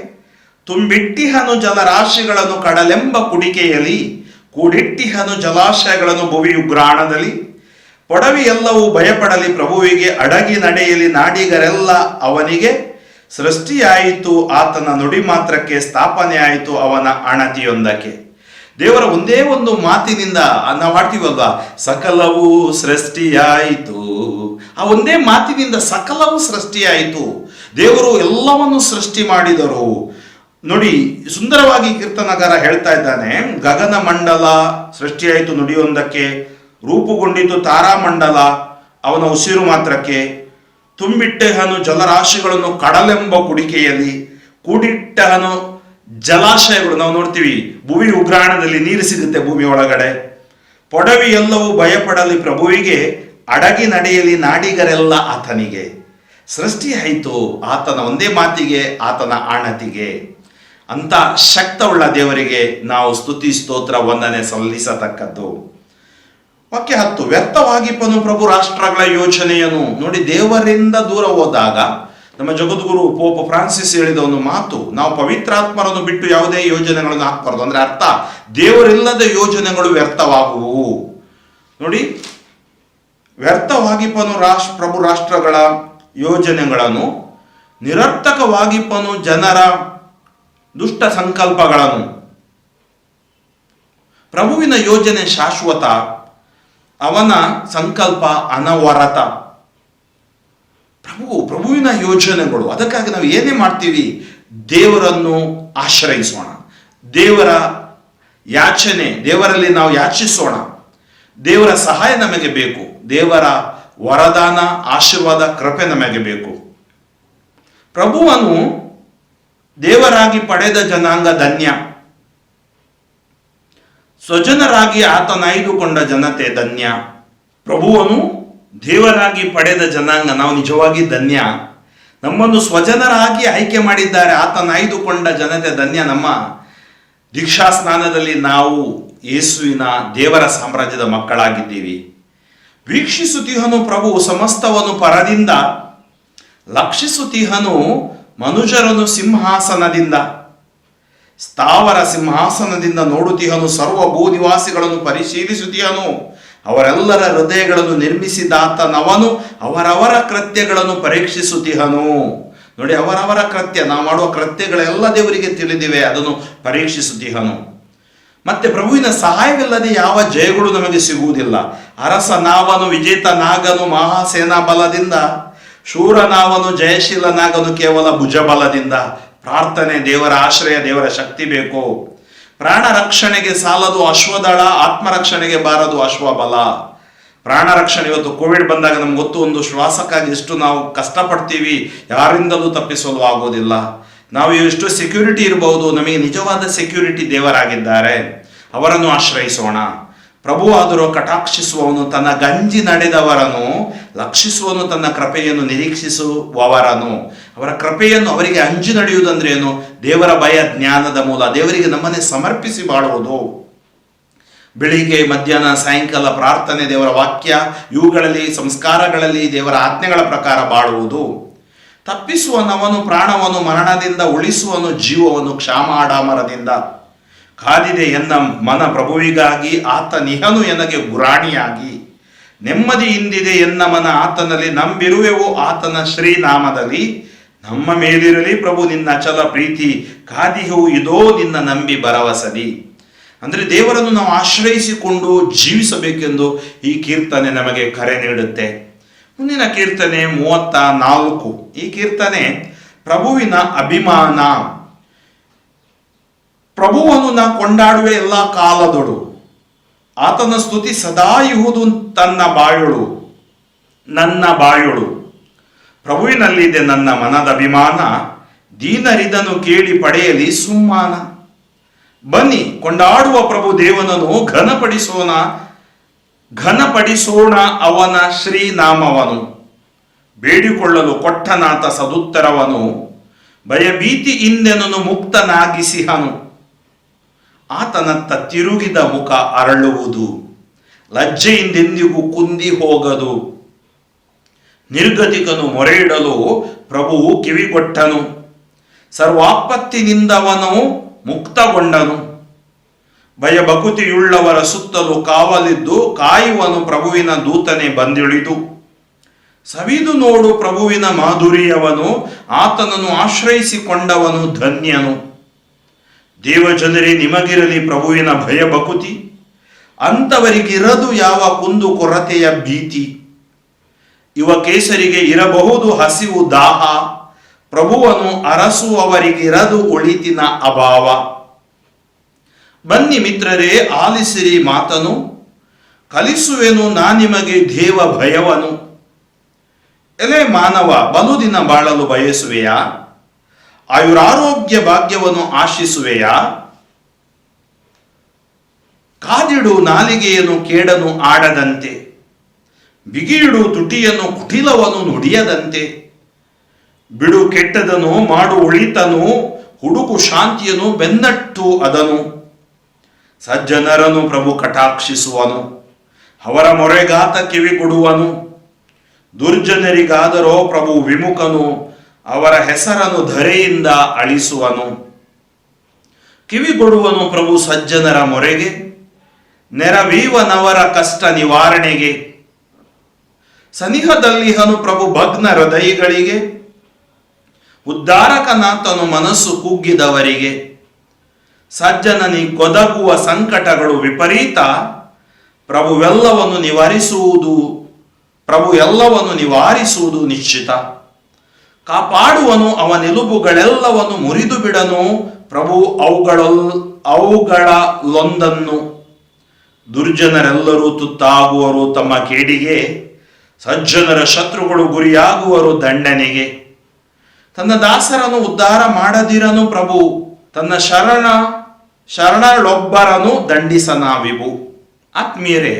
ತುಂಬಿಟ್ಟಿಹನು ಜಲರಾಶಿಗಳನ್ನು ಕಡಲೆಂಬ ಕುಡಿಕೆಯಲ್ಲಿ, ಕೂಡಿಟ್ಟಿಹನು ಜಲಾಶಯಗಳನ್ನು ಭುವಿ ಉಗ್ರಾಣದಲ್ಲಿ. ಪೊಡವಿ ಎಲ್ಲವೂ ಭಯಪಡಲಿ ಪ್ರಭುವಿಗೆ, ಅಡಗಿ ನಡೆಯಲಿ ನಾಡಿಗರೆಲ್ಲ ಅವನಿಗೆ. ಸೃಷ್ಟಿಯಾಯಿತು ಆತನ ನುಡಿ ಮಾತ್ರಕ್ಕೆ, ಸ್ಥಾಪನೆ ಆಯಿತು ಅವನ ಅಣತಿಯೊಂದಕ್ಕೆ. ದೇವರ ಒಂದೇ ಒಂದು ಮಾತಿನಿಂದ ನಾವು ಮಾಡ್ತೀವಲ್ವಾ, ಸಕಲವೂ ಸೃಷ್ಟಿಯಾಯಿತು. ಆ ಒಂದೇ ಮಾತಿನಿಂದ ಸಕಲವೂ ಸೃಷ್ಟಿಯಾಯಿತು. ದೇವರು ಎಲ್ಲವನ್ನು ಸೃಷ್ಟಿ ಮಾಡಿದರು. ನೋಡಿ, ಸುಂದರವಾಗಿ ಕೀರ್ತನಗಾರ ಹೇಳ್ತಾ ಇದ್ದಾನೆ, ಗಗನ ಮಂಡಲ ಸೃಷ್ಟಿಯಾಯಿತು ನುಡಿಯೊಂದಕ್ಕೆ, ರೂಪುಗೊಂಡಿತು ತಾರಾಮಂಡಲ ಅವನ ಉಸಿರು ಮಾತ್ರಕ್ಕೆ. ತುಂಬಿಟ್ಟಹನು ಜಲರಾಶಿಗಳನ್ನು ಕಡಲೆಂಬ ಕುಡಿಕೆಯಲ್ಲಿ, ಕೂಡಿಟ್ಟಹನು ಜಲಾಶಯಗಳು. ನಾವು ನೋಡ್ತೀವಿ ಭೂಮಿ ಉಗ್ರಾಣದಲ್ಲಿ ನೀರು ಸಿಗುತ್ತೆ ಭೂಮಿ ಒಳಗಡೆ. ಪೊಡವಿ ಎಲ್ಲವೂ ಭಯಪಡಲಿ ಪ್ರಭುವಿಗೆ, ಅಡಗಿ ನಡೆಯಲಿ ನಾಡಿಗರೆಲ್ಲ ಆತನಿಗೆ. ಸೃಷ್ಟಿಯಾಯಿತು ಆತನ ಒಂದೇ ಮಾತಿಗೆ, ಆತನ ಆಣತಿಗೆ. ಅಂತ ಶಕ್ತವುಳ್ಳ ದೇವರಿಗೆ ನಾವು ಸ್ತುತಿ ಸ್ತೋತ್ರ ವಂದನೆ ಸಲ್ಲಿಸತಕ್ಕದ್ದು. ವಾಕ್ಯ 10, ವ್ಯರ್ಥವಾಗಿಪ್ಪನು ಪ್ರಭು ರಾಷ್ಟ್ರಗಳ ಯೋಜನೆಯನ್ನು. ನೋಡಿ, ದೇವರಿಂದ ದೂರ ಹೋದಾಗ ನಮ್ಮ ಜಗದ್ಗುರು ಪೋಪ ಫ್ರಾನ್ಸಿಸ್ ಹೇಳಿದ ಒಂದು ಮಾತು, ನಾವು ಪವಿತ್ರಾತ್ಮರನ್ನು ಬಿಟ್ಟು ಯಾವುದೇ ಯೋಜನೆಗಳನ್ನು ಹಾಕಬಾರ್ದು. ಅಂದ್ರೆ ಅರ್ಥ, ದೇವರಿಲ್ಲದ ಯೋಜನೆಗಳು ವ್ಯರ್ಥವಾಗುವು. ನೋಡಿ, ವ್ಯರ್ಥವಾಗಿಪ್ಪನು ಪ್ರಭು ರಾಷ್ಟ್ರಗಳ ಯೋಜನೆಗಳನ್ನು, ನಿರರ್ಥಕವಾಗಿಪ್ಪನು ಜನರ ದುಷ್ಟ ಸಂಕಲ್ಪಗಳನ್ನು. ಪ್ರಭುವಿನ ಯೋಜನೆ ಶಾಶ್ವತ, ಅವನ ಸಂಕಲ್ಪ ಅನವರತ. ಪ್ರಭುವಿನ ಯೋಜನೆಗಳು. ಅದಕ್ಕಾಗಿ ನಾವು ಏನೇ ಮಾಡ್ತೀವಿ, ದೇವರನ್ನು ಆಶ್ರಯಿಸೋಣ, ದೇವರ ಯಾಚನೆ, ದೇವರಲ್ಲಿ ನಾವು ಯಾಚಿಸೋಣ. ದೇವರ ಸಹಾಯ ನಮಗೆ ಬೇಕು, ದೇವರ ವರದಾನ ಆಶೀರ್ವಾದ ಕೃಪೆ ನಮಗೆ ಬೇಕು. ಪ್ರಭುವನ್ನು ದೇವರಾಗಿ ಪಡೆದ ಜನಾಂಗ ಧನ್ಯ, ಸ್ವಜನರಾಗಿ ಆತನಾಯ್ದುಕೊಂಡ ಜನತೆ ಧನ್ಯ. ಪ್ರಭುವನ್ನು ದೇವರಾಗಿ ಪಡೆದ ಜನಾಂಗ ನಾವು ನಿಜವಾಗಿ ಧನ್ಯ. ನಮ್ಮನ್ನು ಸ್ವಜನರಾಗಿ ಆಯ್ಕೆ ಮಾಡಿದ್ದಾರೆ, ಆತನಾಯ್ದುಕೊಂಡ ಜನತೆ ಧನ್ಯ. ನಮ್ಮ ದೀಕ್ಷಾ ಸ್ನಾನದಲ್ಲಿ ನಾವು ಯೇಸುವಿನ ದೇವರ ಸಾಮ್ರಾಜ್ಯದ ಮಕ್ಕಳಾಗಿದ್ದೀವಿ. ವೀಕ್ಷಿಸುತ್ತೀಹನು ಪ್ರಭು ಸಮಸ್ತವನ್ನು ಪರದಿಂದ, ಲಕ್ಷಿಸುತ್ತೀಹನು ಮನುಜರನು ಸಿಂಹಾಸನದಿಂದ. ಸ್ಥಾವರ ಸಿಂಹಾಸನದಿಂದ ನೋಡುತ್ತೀಹನು, ಸರ್ವ ಭೂನಿವಾಸಿಗಳನ್ನು ಪರಿಶೀಲಿಸುತ್ತೀಹನು. ಅವರೆಲ್ಲರ ಹೃದಯಗಳನ್ನು ನಿರ್ಮಿಸಿದಾತನವನು ಅವರವರ ಕೃತ್ಯಗಳನ್ನು ಪರೀಕ್ಷಿಸುತ್ತೀಹನು. ನೋಡಿ, ಅವರವರ ಕೃತ್ಯ, ನಾವು ಮಾಡುವ ಕೃತ್ಯಗಳೆಲ್ಲ ದೇವರಿಗೆ ತಿಳಿದಿವೆ, ಅದನ್ನು ಪರೀಕ್ಷಿಸುತ್ತೀಹನು. ಮತ್ತೆ ಪ್ರಭುವಿನ ಸಹಾಯವಿಲ್ಲದೆ ಯಾವ ಜಯಗಳು ನಮಗೆ ಸಿಗುವುದಿಲ್ಲ. ಅರಸನಾವನು ವಿಜೇತನಾಗನು ಮಹಾಸೇನಾ ಬಲದಿಂದ, ಶೂರನಾವನು ಜಯಶೀಲನಾಗನು ಕೇವಲ ಭುಜಬಲದಿಂದ. ಪ್ರಾರ್ಥನೆ, ದೇವರ ಆಶ್ರಯ, ದೇವರ ಶಕ್ತಿ ಬೇಕು. ಪ್ರಾಣ ರಕ್ಷಣೆಗೆ ಸಾಲದು ಅಶ್ವದಳ, ಆತ್ಮರಕ್ಷಣೆಗೆ ಬಾರದು ಅಶ್ವಬಲ. ಪ್ರಾಣ ರಕ್ಷಣೆ, ಇವತ್ತು ಕೋವಿಡ್ ಬಂದಾಗ ನಮ್ಗೆ ಗೊತ್ತು, ಒಂದು ಶ್ವಾಸಕ್ಕಾಗಿ ಎಷ್ಟು ನಾವು ಕಷ್ಟಪಡ್ತೀವಿ, ಯಾರಿಂದಲೂ ತಪ್ಪಿಸಲು ಆಗೋದಿಲ್ಲ. ನಾವು ಎಷ್ಟು ಸೆಕ್ಯೂರಿಟಿ ಇರಬಹುದು, ನಮಗೆ ನಿಜವಾದ ಸೆಕ್ಯೂರಿಟಿ ದೇವರಾಗಿದ್ದಾರೆ, ಅವರನ್ನು ಆಶ್ರಯಿಸೋಣ. ಪ್ರಭುವಾದರೂ ಕಟಾಕ್ಷಿಸುವವನು ತನ್ನ ಗಂಜಿ ನಡೆದವರನ್ನು, ಲಕ್ಷಿಸುವನು ತನ್ನ ಕೃಪೆಯನ್ನು ನಿರೀಕ್ಷಿಸುವವರನು. ಅವರ ಕೃಪೆಯನ್ನು, ಅವರಿಗೆ ಅಂಜಿ ನಡೆಯುವುದಂದ್ರೆ ಏನು? ದೇವರ ಭಯ ಜ್ಞಾನದ ಮೂಲ. ದೇವರಿಗೆ ನಮ್ಮನ್ನೇ ಸಮರ್ಪಿಸಿ ಬಾಳುವುದು. ಬೆಳಿಗ್ಗೆ, ಮಧ್ಯಾಹ್ನ, ಸಾಯಂಕಾಲ ಪ್ರಾರ್ಥನೆ, ದೇವರ ವಾಕ್ಯ, ಇವುಗಳಲ್ಲಿ ಸಂಸ್ಕಾರಗಳಲ್ಲಿ ದೇವರ ಆಜ್ಞೆಗಳ ಪ್ರಕಾರ ಬಾಳುವುದು. ತಪ್ಪಿಸುವನವನು ಪ್ರಾಣವನ್ನು ಮರಣದಿಂದ, ಉಳಿಸುವನು ಜೀವವನ್ನು ಕ್ಷಾಮಾಡಾಮರದಿಂದ. ಕಾದಿದೆ ಎನ್ನ ಮನ ಪ್ರಭುವಿಗಾಗಿ, ಆತ ನಿಹನು ಎನಗೆ ಗುರಾಣಿಯಾಗಿ. ನೆಮ್ಮದಿಯಿಂದಿದೆ ಎನ್ನ ಮನ ಆತನಲ್ಲಿ, ನಂಬಿರುವೆವು ಆತನ ಶ್ರೀನಾಮದಲ್ಲಿ. ನಮ್ಮ ಮೇಲಿರಲಿ ಪ್ರಭು ನಿನ್ನ ಅಚಲ ಪ್ರೀತಿ, ಕಾದಿಹು ಇದೋ ನಿನ್ನ ನಂಬಿ ಭರವಸದಿ. ಅಂದರೆ ದೇವರನ್ನು ನಾವು ಆಶ್ರಯಿಸಿಕೊಂಡು ಜೀವಿಸಬೇಕೆಂದು ಈ ಕೀರ್ತನೆ ನಮಗೆ ಕರೆ ನೀಡುತ್ತೆ. ಮುಂದಿನ ಕೀರ್ತನೆ 34. ಈ ಕೀರ್ತನೆ ಪ್ರಭುವಿನ ಅಭಿಮಾನ. ಪ್ರಭುವನ್ನು ನಾ ಕೊಂಡಾಡುವೆ ಎಲ್ಲ ಕಾಲದೊಡು, ಆತನ ಸ್ತುತಿ ಸದಾ ಇಹುದು ತನ್ನ ಬಾಯೊಳು ನನ್ನ ಬಾಯೊಳು. ಪ್ರಭುವಿನಲ್ಲಿದೆ ನನ್ನ ಮನದ ಅಭಿಮಾನ, ದೀನರಿದನು ಕೇಳಿ ಪಡೆಯಲಿ ಸುಮ್ಮಾನ. ಬನ್ನಿ ಕೊಂಡಾಡುವ ಪ್ರಭು ದೇವನನ್ನು, ಘನಪಡಿಸೋಣ ಅವನ ಶ್ರೀನಾಮವನು. ಬೇಡಿಕೊಳ್ಳಲು ಕೊಟ್ಟನಾತ ಸದುತ್ತರವನು, ಭಯಭೀತಿ ಇಂದೆನನು ಮುಕ್ತನಾಗಿಸಿಹನು. ಆತನತ್ತ ತಿರುಗಿದ ಮುಖ ಅರಳುವುದು, ಲಜ್ಜೆಯಿಂದೆಂದಿಗೂ ಕುಂದಿ ಹೋಗದು. ನಿರ್ಗತಿಕನು ಮೊರೆಯಿಡಲು ಪ್ರಭುವು ಕಿವಿಗೊಟ್ಟನು, ಸರ್ವಾಪತ್ತಿನಿಂದವನು ಮುಕ್ತಗೊಂಡನು. ಭಯಭಕುತಿಯುಳ್ಳವರ ಸುತ್ತಲೂ ಕಾವಲಿದ್ದು, ಕಾಯುವನು ಪ್ರಭುವಿನ ದೂತನೇ ಬಂದಿಳಿದು. ಸವಿದು ನೋಡು ಪ್ರಭುವಿನ ಮಾಧುರ್ಯವನು, ಆತನನ್ನು ಆಶ್ರಯಿಸಿಕೊಂಡವನು ಧನ್ಯನು. ದೇವಜನರೇ ನಿಮಗಿರಲಿ ಪ್ರಭುವಿನ ಭಯಭಕುತಿ, ಅಂಥವರಿಗಿರದು ಯಾವ ಕುಂದು ಕೊರತೆಯ ಭೀತಿ. ಯುವ ಕೇಸರಿಗೆ ಇರಬಹುದು ಹಸಿವು ದಾಹ, ಪ್ರಭುವನ್ನು ಅರಸುವವರಿಗಿರದು ಒಳಿತಿನ ಅಭಾವ. ಬನ್ನಿ ಮಿತ್ರರೇ ಆಲಿಸಿರಿ ಮಾತನು, ಕಲಿಸುವೆನು ನಿಮಗೆ ದೇವ ಭಯವನು. ಎಲೆ ಮಾನವ, ಬಲು ದಿನ ಬಾಳಲು ಬಯಸುವೆಯಾ? ಆಯುರಾರೋಗ್ಯ ಭಾಗ್ಯವನ್ನು ಆಶಿಸುವೆಯಾ? ಕಾದಿಡು ನಾಲಿಗೆಯನ್ನು ಕೇಡನು ಆಡದಂತೆ, ಬಿಗಿಯಿಡು ತುಟಿಯನ್ನು ಕುಟಿಲವನ್ನು ನುಡಿಯದಂತೆ. ಬಿಡು ಕೆಟ್ಟದನು, ಮಾಡು ಒಳಿತನು, ಹುಡುಕು ಶಾಂತಿಯನ್ನು ಬೆನ್ನಟ್ಟು ಅದನು. ಸಜ್ಜನರನ್ನು ಪ್ರಭು ಕಟಾಕ್ಷಿಸುವನು, ಅವರ ಮೊರೆಗಾತ ಕಿವಿ ಕೊಡುವನು. ದುರ್ಜನರಿಗಾದರೋ ಪ್ರಭು ವಿಮುಖನು, ಅವರ ಹೆಸರನ್ನು ಧರೆಯಿಂದ ಅಳಿಸುವನು. ಕಿವಿಗೊಡುವನು ಪ್ರಭು ಸಜ್ಜನರ ಮೊರೆಗೆ, ನೆರವೀವನವರ ಕಷ್ಟ ನಿವಾರಣೆಗೆ. ಸನಿಹದಲ್ಲಿಹನು ಪ್ರಭು ಭಗ್ನ ಹೃದಯಿಗಳಿಗೆ, ಉದ್ಧಾರಕನಾಥನು ಮನಸ್ಸು ಕುಗ್ಗಿದವರಿಗೆ. ಸಜ್ಜನನಿ ಕೊದಗುವ ಸಂಕಟಗಳು ವಿಪರೀತ, ಪ್ರಭು ಎಲ್ಲವನ್ನು ನಿವಾರಿಸುವುದು ನಿಶ್ಚಿತ. ಕಾಪಾಡುವನು ಅವನೆಲುಬುಗಳೆಲ್ಲವನ್ನು ಮುರಿದು ಬಿಡನು, ಪ್ರಭು ಅವುಗಳಲ್ಲೊಂದನ್ನು. ದುರ್ಜನರೆಲ್ಲರೂ ತುತ್ತಾಗುವರು ತಮ್ಮ ಕೇಡಿಗೆ, ಸಜ್ಜನರ ಶತ್ರುಗಳು ಗುರಿಯಾಗುವರು ದಂಡನೆಗೆ. ತನ್ನ ದಾಸರನ್ನು ಉದ್ಧಾರ ಮಾಡದಿರನು ಪ್ರಭು, ತನ್ನ ಶರಣಳೊಬ್ಬರನ್ನು ದಂಡಿಸನಾವಿವು. ಆತ್ಮೀಯರೇ,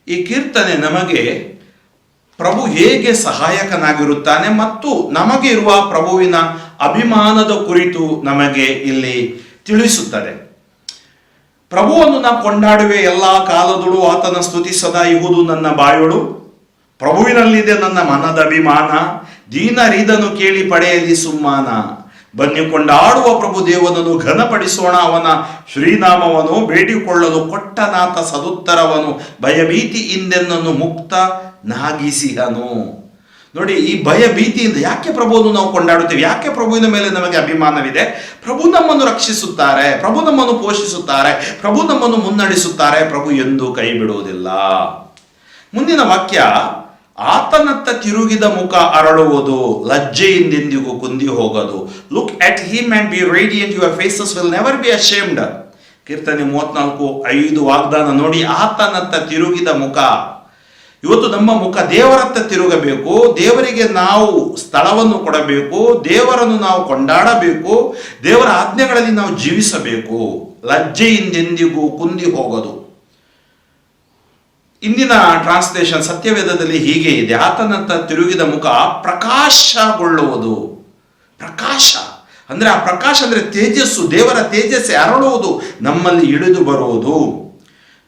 ಈ ಕೀರ್ತನೆ ನಮಗೆ ಪ್ರಭು ಹೇಗೆ ಸಹಾಯಕನಾಗಿರುತ್ತಾನೆ ಮತ್ತು ನಮಗೆ ಇರುವ ಪ್ರಭುವಿನ ಅಭಿಮಾನದ ಕುರಿತು ನಮಗೆ ಇಲ್ಲಿ ತಿಳಿಸುತ್ತದೆ. ಪ್ರಭುವನ್ನು ನಾ ಕೊಂಡಾಡುವೆ ಎಲ್ಲ ಕಾಲದಳು, ಆತನ ಸ್ತುತಿ ಸದಾ ಇಹುದು ನನ್ನ ಬಾಯೊಳು. ಪ್ರಭುವಿನಲ್ಲಿದೆ ನನ್ನ ಮನದ ಅಭಿಮಾನ, ದೀನರಿದನು ಕೇಳಿ ಪಡೆಯಲಿ ಸುಮ್ಮಾನ. ಬನ್ನಿ ಕೊಂಡಾಡುವ ಪ್ರಭು ದೇವನನ್ನು, ಘನಪಡಿಸೋಣ ಅವನ ಶ್ರೀನಾಮವನು. ಬೇಡಿಕೊಳ್ಳಲು ಕೊಟ್ಟನಾಥ ಸದುತ್ತರವನು, ಭಯಭೀತಿ ಇಂದೆನ್ನನ್ನು ಮುಕ್ತ ನಾಗಿಸಿಹನು. ನೋಡಿ, ಈ ಭಯ ಭೀತಿಯಿಂದ ಯಾಕೆ ಪ್ರಭುವನ್ನು ನಾವು ಕೊಂಡಾಡುತ್ತೇವೆ? ಯಾಕೆ ಪ್ರಭುವಿನ ಮೇಲೆ ನಮಗೆ ಅಭಿಮಾನವಿದೆ? ಪ್ರಭು ನಮ್ಮನ್ನು ರಕ್ಷಿಸುತ್ತಾರೆ, ಪ್ರಭು ನಮ್ಮನ್ನು ಪೋಷಿಸುತ್ತಾರೆ, ಪ್ರಭು ನಮ್ಮನ್ನು ಮುನ್ನಡೆಸುತ್ತಾರೆ. ಪ್ರಭು ಎಂದೂ ಕೈ ಬಿಡುವುದಿಲ್ಲ. ಮುಂದಿನ ವಾಕ್ಯ, ಆತನತ್ತ ತಿರುಗಿದ ಮುಖ ಅರಳುವುದು, ಲಜ್ಜೆಯಿಂದೆಂದಿಗೂ ಕುಂದಿ ಹೋಗದು. Look at him and be radiant, your faces will never be ashamed. ಕೀರ್ತನೆ 34:5 ವಾಗ್ದಾನ ನೋಡಿ. ಆತನತ್ತ ತಿರುಗಿದ ಮುಖ. ಇವತ್ತು ನಮ್ಮ ಮುಖ ದೇವರತ್ತ ತಿರುಗಬೇಕು. ದೇವರಿಗೆ ನಾವು ಸ್ಥಳವನ್ನು ಕೊಡಬೇಕು. ದೇವರನ್ನು ನಾವು ಕೊಂಡಾಡಬೇಕು. ದೇವರ ಆಜ್ಞೆಗಳಲ್ಲಿ ನಾವು ಜೀವಿಸಬೇಕು. ಲಜ್ಜೆಯಿಂದೆಂದಿಗೂ ಕುಂದಿ ಹೋಗದು. ಇಂದಿನ ಟ್ರಾನ್ಸ್ಲೇಷನ್ ಸತ್ಯವೇದದಲ್ಲಿ ಹೀಗೆ ಇದೆ, ಆತನತ್ತ ತಿರುಗಿದ ಮುಖ ಪ್ರಕಾಶಗೊಳ್ಳುವುದು. ಪ್ರಕಾಶ ಅಂದ್ರೆ, ಆ ಪ್ರಕಾಶ ಅಂದ್ರೆ ತೇಜಸ್ಸು, ದೇವರ ತೇಜಸ್ಸು ಅರಳುವುದು, ನಮ್ಮಲ್ಲಿ ಇಳಿದು ಬರುವುದು.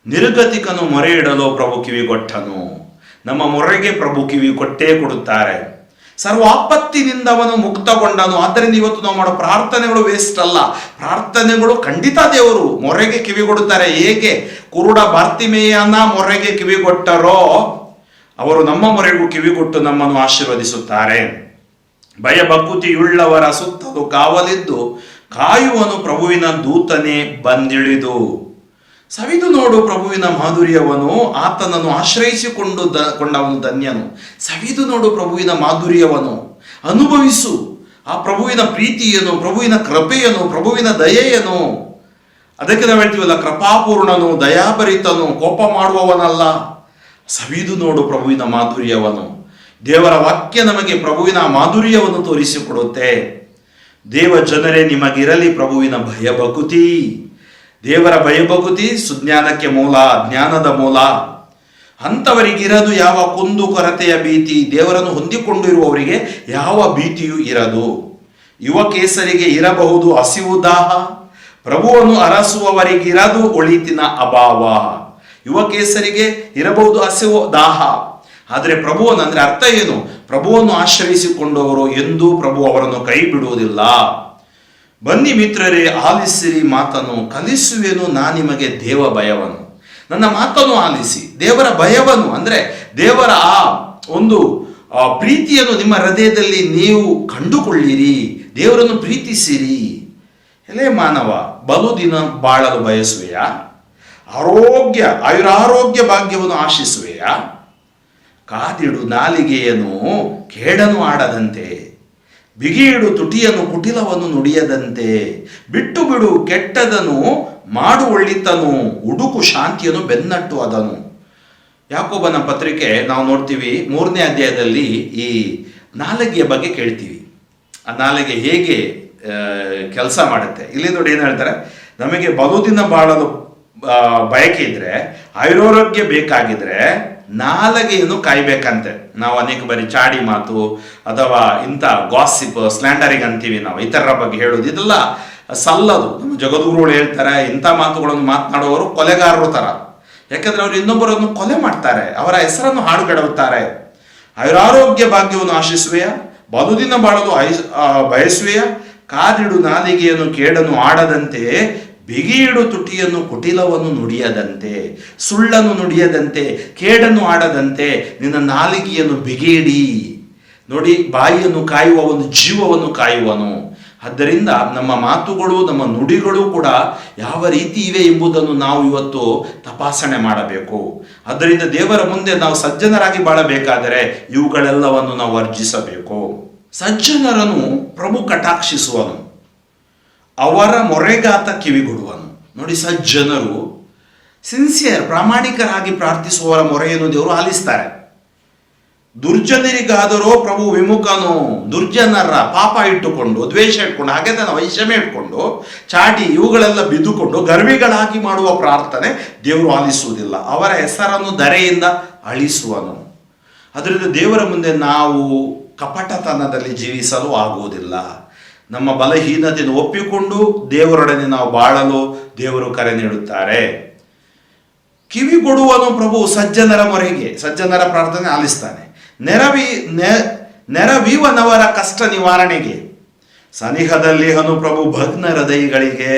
ನಿರ್ಗತಿಕನು ಮೊರೆ ಇಡಲು ಪ್ರಭು ಕಿವಿಗೊಟ್ಟನು. ನಮ್ಮ ಮೊರೆಗೆ ಪ್ರಭು ಕಿವಿ ಕೊಟ್ಟೇ ಕೊಡುತ್ತಾರೆ. ಸರ್ವ ಆಪತ್ತಿನಿಂದ ಅವನು ಮುಕ್ತಗೊಂಡನು. ಆದ್ದರಿಂದ ಇವತ್ತು ನಾವು ಮಾಡೋ ಪ್ರಾರ್ಥನೆಗಳು ವೇಸ್ಟ್ ಅಲ್ಲ. ಪ್ರಾರ್ಥನೆಗಳು ಖಂಡಿತ ದೇವರು ಮೊರೆಗೆ ಕಿವಿಗೊಡುತ್ತಾರೆ. ಹೇಗೆ ಕುರುಡ ಬಾರ್ತಿಮೇಯನ ಮೊರೆಗೆ ಕಿವಿಗೊಟ್ಟರೋ, ಅವರು ನಮ್ಮ ಮೊರೆಗೂ ಕಿವಿಗೊಟ್ಟು ನಮ್ಮನ್ನು ಆಶೀರ್ವದಿಸುತ್ತಾರೆ. ಭಯಭಕ್ತಿಯುಳ್ಳವರ ಸುತ್ತಲೂ ಕಾವಲಿದ್ದು ಕಾಯುವನು ಪ್ರಭುವಿನ ದೂತನೇ ಬಂದಿಳಿದು. ಸವಿದು ನೋಡು ಪ್ರಭುವಿನ ಮಾಧುರ್ಯವನು, ಆತನನ್ನು ಕೊಂಡವನು ಧನ್ಯನು. ಸವಿದು ನೋಡು ಪ್ರಭುವಿನ ಮಾಧುರ್ಯವನು, ಅನುಭವಿಸು ಆ ಪ್ರಭುವಿನ ಪ್ರೀತಿಯನು, ಪ್ರಭುವಿನ ಕೃಪೆಯನು, ಪ್ರಭುವಿನ ದಯೆಯನು. ಅದಕ್ಕೆ ನಾವು ಹೇಳ್ತೀವಲ್ಲ, ಕೃಪಾಪೂರ್ಣನು, ದಯಾಭರಿತನು, ಕೋಪ ಮಾಡುವವನಲ್ಲ. ಸವಿದು ನೋಡು ಪ್ರಭುವಿನ ಮಾಧುರ್ಯವನು. ದೇವರ ವಾಕ್ಯ ನಮಗೆ ಪ್ರಭುವಿನ ಮಾಧುರ್ಯವನ್ನು ತೋರಿಸಿಕೊಡುತ್ತೆ. ದೇವ ಜನರೇ, ನಿಮಗಿರಲಿ ಪ್ರಭುವಿನ ಭಯಭಕ್ತಿ. ದೇವರ ಭಯಭಕ್ತಿ ಸುಜ್ಞಾನಕ್ಕೆ ಮೂಲ, ಜ್ಞಾನದ ಮೂಲ. ಅಂಥವರಿಗಿರದು ಯಾವ ಕುಂದು ಕೊರತೆಯ ಭೀತಿ. ದೇವರನ್ನು ಹೊಂದಿಕೊಂಡಿರುವವರಿಗೆ ಯಾವ ಭೀತಿಯೂ ಇರದು. ಯುವ ಕೇಸರಿಗೆ ಇರಬಹುದು ಹಸಿವು ದಾಹ, ಪ್ರಭುವನ್ನು ಅರಸುವವರಿಗಿರದು ಒಳಿತಿನ ಅಭಾವ. ಯುವ ಕೇಸರಿಗೆ ಇರಬಹುದು ಹಸಿವು ದಾಹ, ಆದರೆ ಪ್ರಭುವನ್ನು ಅಂದ್ರೆ ಅರ್ಥ ಏನು? ಪ್ರಭುವನ್ನು ಆಶ್ರಯಿಸಿಕೊಂಡವರು ಎಂದೂ ಪ್ರಭು ಅವರನ್ನು ಕೈ ಬಿಡುವುದಿಲ್ಲ. ಬನ್ನಿ ಮಿತ್ರರೇ, ಆಲಿಸಿರಿ ಮಾತನ್ನು, ಕಲಿಸುವೆನು ನಾ ನಿಮಗೆ ದೇವ ಭಯವನ್ನು. ನನ್ನ ಮಾತನ್ನು ಆಲಿಸಿ, ದೇವರ ಭಯವನ್ನು ಅಂದ್ರೆ ದೇವರ ಆ ಒಂದು ಪ್ರೀತಿಯನ್ನು ನಿಮ್ಮ ಹೃದಯದಲ್ಲಿ ನೀವು ಕಂಡುಕೊಳ್ಳಿರಿ. ದೇವರನ್ನು ಪ್ರೀತಿಸಿರಿ. ಎಲೆ ಮಾನವ, ಬಲು ದಿನ ಬಾಳಲು ಬಯಸುವೆಯಾ? ಆಯುರಾರೋಗ್ಯ ಭಾಗ್ಯವನ್ನು ಆಶಿಸುವೆಯಾ? ಕಾದಿಡು ನಾಲಿಗೆಯನ್ನು ಕೇಡನು ಆಡದಂತೆ, ಬಿಗಿಯಿಡು ತುಟಿಯನ್ನು ಕುಟಿಲವನ್ನು ನುಡಿಯದಂತೆ. ಬಿಟ್ಟು ಬಿಡು ಕೆಟ್ಟದನು, ಮಾಡು ಒಳ್ಳಿತನು, ಹುಡುಕು ಶಾಂತಿಯನ್ನು ಬೆನ್ನಟ್ಟು ಅದನು. ಯಾಕೋಬನ ಪತ್ರಿಕೆ ನಾವು ನೋಡ್ತೀವಿ, 3ನೇ ಅಧ್ಯಾಯದಲ್ಲಿ ಈ ನಾಲಿಗೆಯ ಬಗ್ಗೆ ಕೇಳ್ತೀವಿ. ಆ ನಾಲಿಗೆ ಹೇಗೆ ಕೆಲಸ ಮಾಡುತ್ತೆ. ಇಲ್ಲಿ ನೋಡಿ ಏನು ಹೇಳ್ತಾರೆ, ನಮಗೆ ಬಲು ದಿನ ಬಾಳಲು ಬಯಕೆ ಇದ್ರೆ, ಆಯುರಾರೋಗ್ಯ ಬೇಕಾಗಿದ್ರೆ ನಾಲಿಗೆಯನ್ನು ಕಾಯ್ಬೇಕಂತೆ. ನಾವು ಅನೇಕ ಬಾರಿ ಚಾಡಿ ಮಾತು ಅಥವಾ ಇಂಥ ಗಾಸಿಪ್, ಸ್ಲ್ಯಾಂಡರಿಂಗ್ ಅಂತೀವಿ ನಾವು, ಇತರರ ಬಗ್ಗೆ ಹೇಳೋದು, ಇದೆಲ್ಲ ಸಲ್ಲದು. ನಮ್ಮ ಜಗದ್ಗುರುಗಳು ಹೇಳ್ತಾರೆ, ಇಂಥ ಮಾತುಗಳನ್ನು ಮಾತನಾಡುವವರು ಕೊಲೆಗಾರರು ತರ. ಯಾಕಂದ್ರೆ ಅವರು ಇನ್ನೊಬ್ಬರನ್ನು ಕೊಲೆ ಮಾಡ್ತಾರೆ, ಅವರ ಹೆಸರನ್ನು ಹಾಡುಗೆಡುತ್ತಾರೆ. ಆಯುರಾರೋಗ್ಯ ಭಾಗ್ಯವನ್ನು ಆಶಿಸುವೆಯ, ಬಲು ದಿನ ಬಾಳಲು ಬಯಸುವೆಯ, ಕಾದಿಡು ನಾಲಿಗೆಯನ್ನು ಕೇಡನ್ನು ಆಡದಂತೆ, ಬಿಗಿಯಿಡು ತುಟಿಯನ್ನು ಕುಟಿಲವನ್ನು ನುಡಿಯದಂತೆ, ಸುಳ್ಳನ್ನು ನುಡಿಯದಂತೆ, ಕೇಡನ್ನು ಆಡದಂತೆ ನಿನ್ನ ನಾಲಿಗೆಯನ್ನು ಬಿಗಿಯಿಡಿ. ನೋಡಿ, ಬಾಯಿಯನ್ನು ಕಾಯುವವನು ಜೀವವನ್ನು ಕಾಯುವನು. ಆದ್ದರಿಂದ ನಮ್ಮ ಮಾತುಗಳು, ನಮ್ಮ ನುಡಿಗಳು ಕೂಡ ಯಾವ ರೀತಿ ಇವೆ ಎಂಬುದನ್ನು ನಾವು ಇವತ್ತು ತಪಾಸಣೆ ಮಾಡಬೇಕು. ಆದ್ದರಿಂದ ದೇವರ ಮುಂದೆ ನಾವು ಸಜ್ಜನರಾಗಿ ಬಾಳಬೇಕಾದರೆ ಇವುಗಳೆಲ್ಲವನ್ನು ನಾವು ವರ್ಜಿಸಬೇಕು. ಸಜ್ಜನರನ್ನು ಪ್ರಭು ಕಟಾಕ್ಷಿಸುವನು, ಅವರ ಮೊರೆಗಾತ ಕಿವಿಗೊಡುವನು. ನೋಡಿ, ಸಜ್ಜನರು ಸಿನ್ಸಿಯರ್, ಪ್ರಾಮಾಣಿಕರಾಗಿ ಪ್ರಾರ್ಥಿಸುವವರ ಮೊರೆಯನ್ನು ದೇವರು ಆಲಿಸ್ತಾರೆ. ದುರ್ಜನರಿಗಾದರೋ ಪ್ರಭು ವಿಮುಖನು. ದುರ್ಜನರ ಪಾಪ ಇಟ್ಟುಕೊಂಡು, ದ್ವೇಷ ಇಟ್ಕೊಂಡು, ಹಗೆತನ ವೈಷಮ್ಯ ಇಟ್ಕೊಂಡು, ಚಾಟಿ ಇವುಗಳೆಲ್ಲ ಬಿದ್ದುಕೊಂಡು ಗರ್ವಿಗಳಾಗಿ ಮಾಡುವ ಪ್ರಾರ್ಥನೆ ದೇವರು ಆಲಿಸುವುದಿಲ್ಲ. ಅವರ ಹೆಸರನ್ನು ಧರೆಯಿಂದ ಅಳಿಸುವನು. ಅದರಿಂದ ದೇವರ ಮುಂದೆ ನಾವು ಕಪಟತನದಲ್ಲಿ ಜೀವಿಸಲು ಆಗುವುದಿಲ್ಲ. ನಮ್ಮ ಬಲಹೀನತೆಯನ್ನು ಒಪ್ಪಿಕೊಂಡು ದೇವರೊಡನೆ ನಾವು ಬಾಳಲು ದೇವರು ಕರೆ ನೀಡುತ್ತಾರೆ. ಕಿವಿಗೊಡುವನು ಪ್ರಭು ಸಜ್ಜನರ ಮೊರೆಗೆ, ಸಜ್ಜನರ ಪ್ರಾರ್ಥನೆ ಆಲಿಸ್ತಾನೆ. ನೆರವೀವನವರ ಕಷ್ಟ ನಿವಾರಣೆಗೆ. ಸನಿಹದಲ್ಲಿ ಹನು ಪ್ರಭು ಭಗ್ನ ಹೃದಯಗಳಿಗೆ.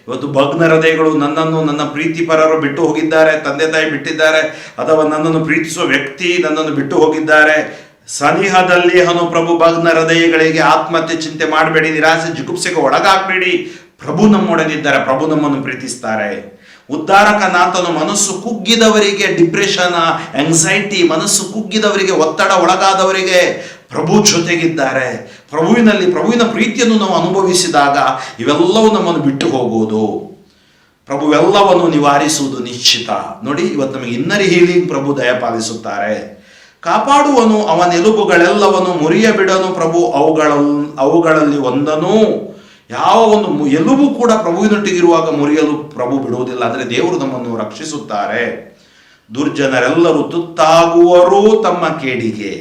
ಇವತ್ತು ಭಗ್ನ ಹೃದಯಗಳು, ನನ್ನನ್ನು ನನ್ನ ಪ್ರೀತಿಪರರು ಬಿಟ್ಟು ಹೋಗಿದ್ದಾರೆ, ತಂದೆ ತಾಯಿ ಬಿಟ್ಟಿದ್ದಾರೆ, ಅಥವಾ ನನ್ನನ್ನು ಪ್ರೀತಿಸುವ ವ್ಯಕ್ತಿ ನನ್ನನ್ನು ಬಿಟ್ಟು ಹೋಗಿದ್ದಾರೆ. ಸನಿಹದಲ್ಲಿ ಹನು ಪ್ರಭು ಭಗ್ನ ಹೃದಯಗಳಿಗೆ. ಆತ್ಮಹತ್ಯೆ ಚಿಂತೆ ಮಾಡಬೇಡಿ, ನಿರಾಸೆ ಜಿಗುಪ್ಸೆಗೆ ಒಳಗಾಗಬೇಡಿ. ಪ್ರಭು ನಮ್ಮೊಡನಿದ್ದಾರೆ, ಪ್ರಭು ನಮ್ಮನ್ನು ಪ್ರೀತಿಸ್ತಾರೆ. ಉದ್ಧಾರಕನಾಥನು ಮನಸ್ಸು ಕುಗ್ಗಿದವರಿಗೆ, ಡಿಪ್ರೆಷನ್, ಆಂಗ್ಸೈಟಿ, ಮನಸ್ಸು ಕುಗ್ಗಿದವರಿಗೆ, ಒತ್ತಡ ಒಳಗಾದವರಿಗೆ ಪ್ರಭು ಜೊತೆಗಿದ್ದಾರೆ. ಪ್ರಭುವಿನ ಪ್ರೀತಿಯನ್ನು ನಾವು ಅನುಭವಿಸಿದಾಗ ಇವೆಲ್ಲವೂ ನಮ್ಮನ್ನು ಬಿಟ್ಟು ಹೋಗುವುದು. ಪ್ರಭುವೆಲ್ಲವನ್ನು ನಿವಾರಿಸುವುದು ನಿಶ್ಚಿತ. ನೋಡಿ, ಇವತ್ತು ನಮಗೆ ಇನ್ನರಿ ಹೀಲಿಂಗ್ ಪ್ರಭು ದಯಪಾಲಿಸುತ್ತಾರೆ. ಕಾಪಾಡುವನು ಅವನ ಎಲುಬುಗಳೆಲ್ಲವನ್ನು ಮುರಿಯಬಿಡನು ಪ್ರಭು ಅವುಗಳಲ್ಲಿ ಒಂದನು. ಯಾವ ಒಂದು ಎಲುಬು ಕೂಡ ಪ್ರಭುವಿನೊಟ್ಟಿಗಿರುವಾಗ ಮುರಿಯಲು ಪ್ರಭು ಬಿಡುವುದಿಲ್ಲ. ಅಂದರೆ ದೇವರು ನಮ್ಮನ್ನು ರಕ್ಷಿಸುತ್ತಾರೆ. ದುರ್ಜನರೆಲ್ಲರೂ ತುತ್ತಾಗುವರು ತಮ್ಮ ಕೇಡಿಗೆ,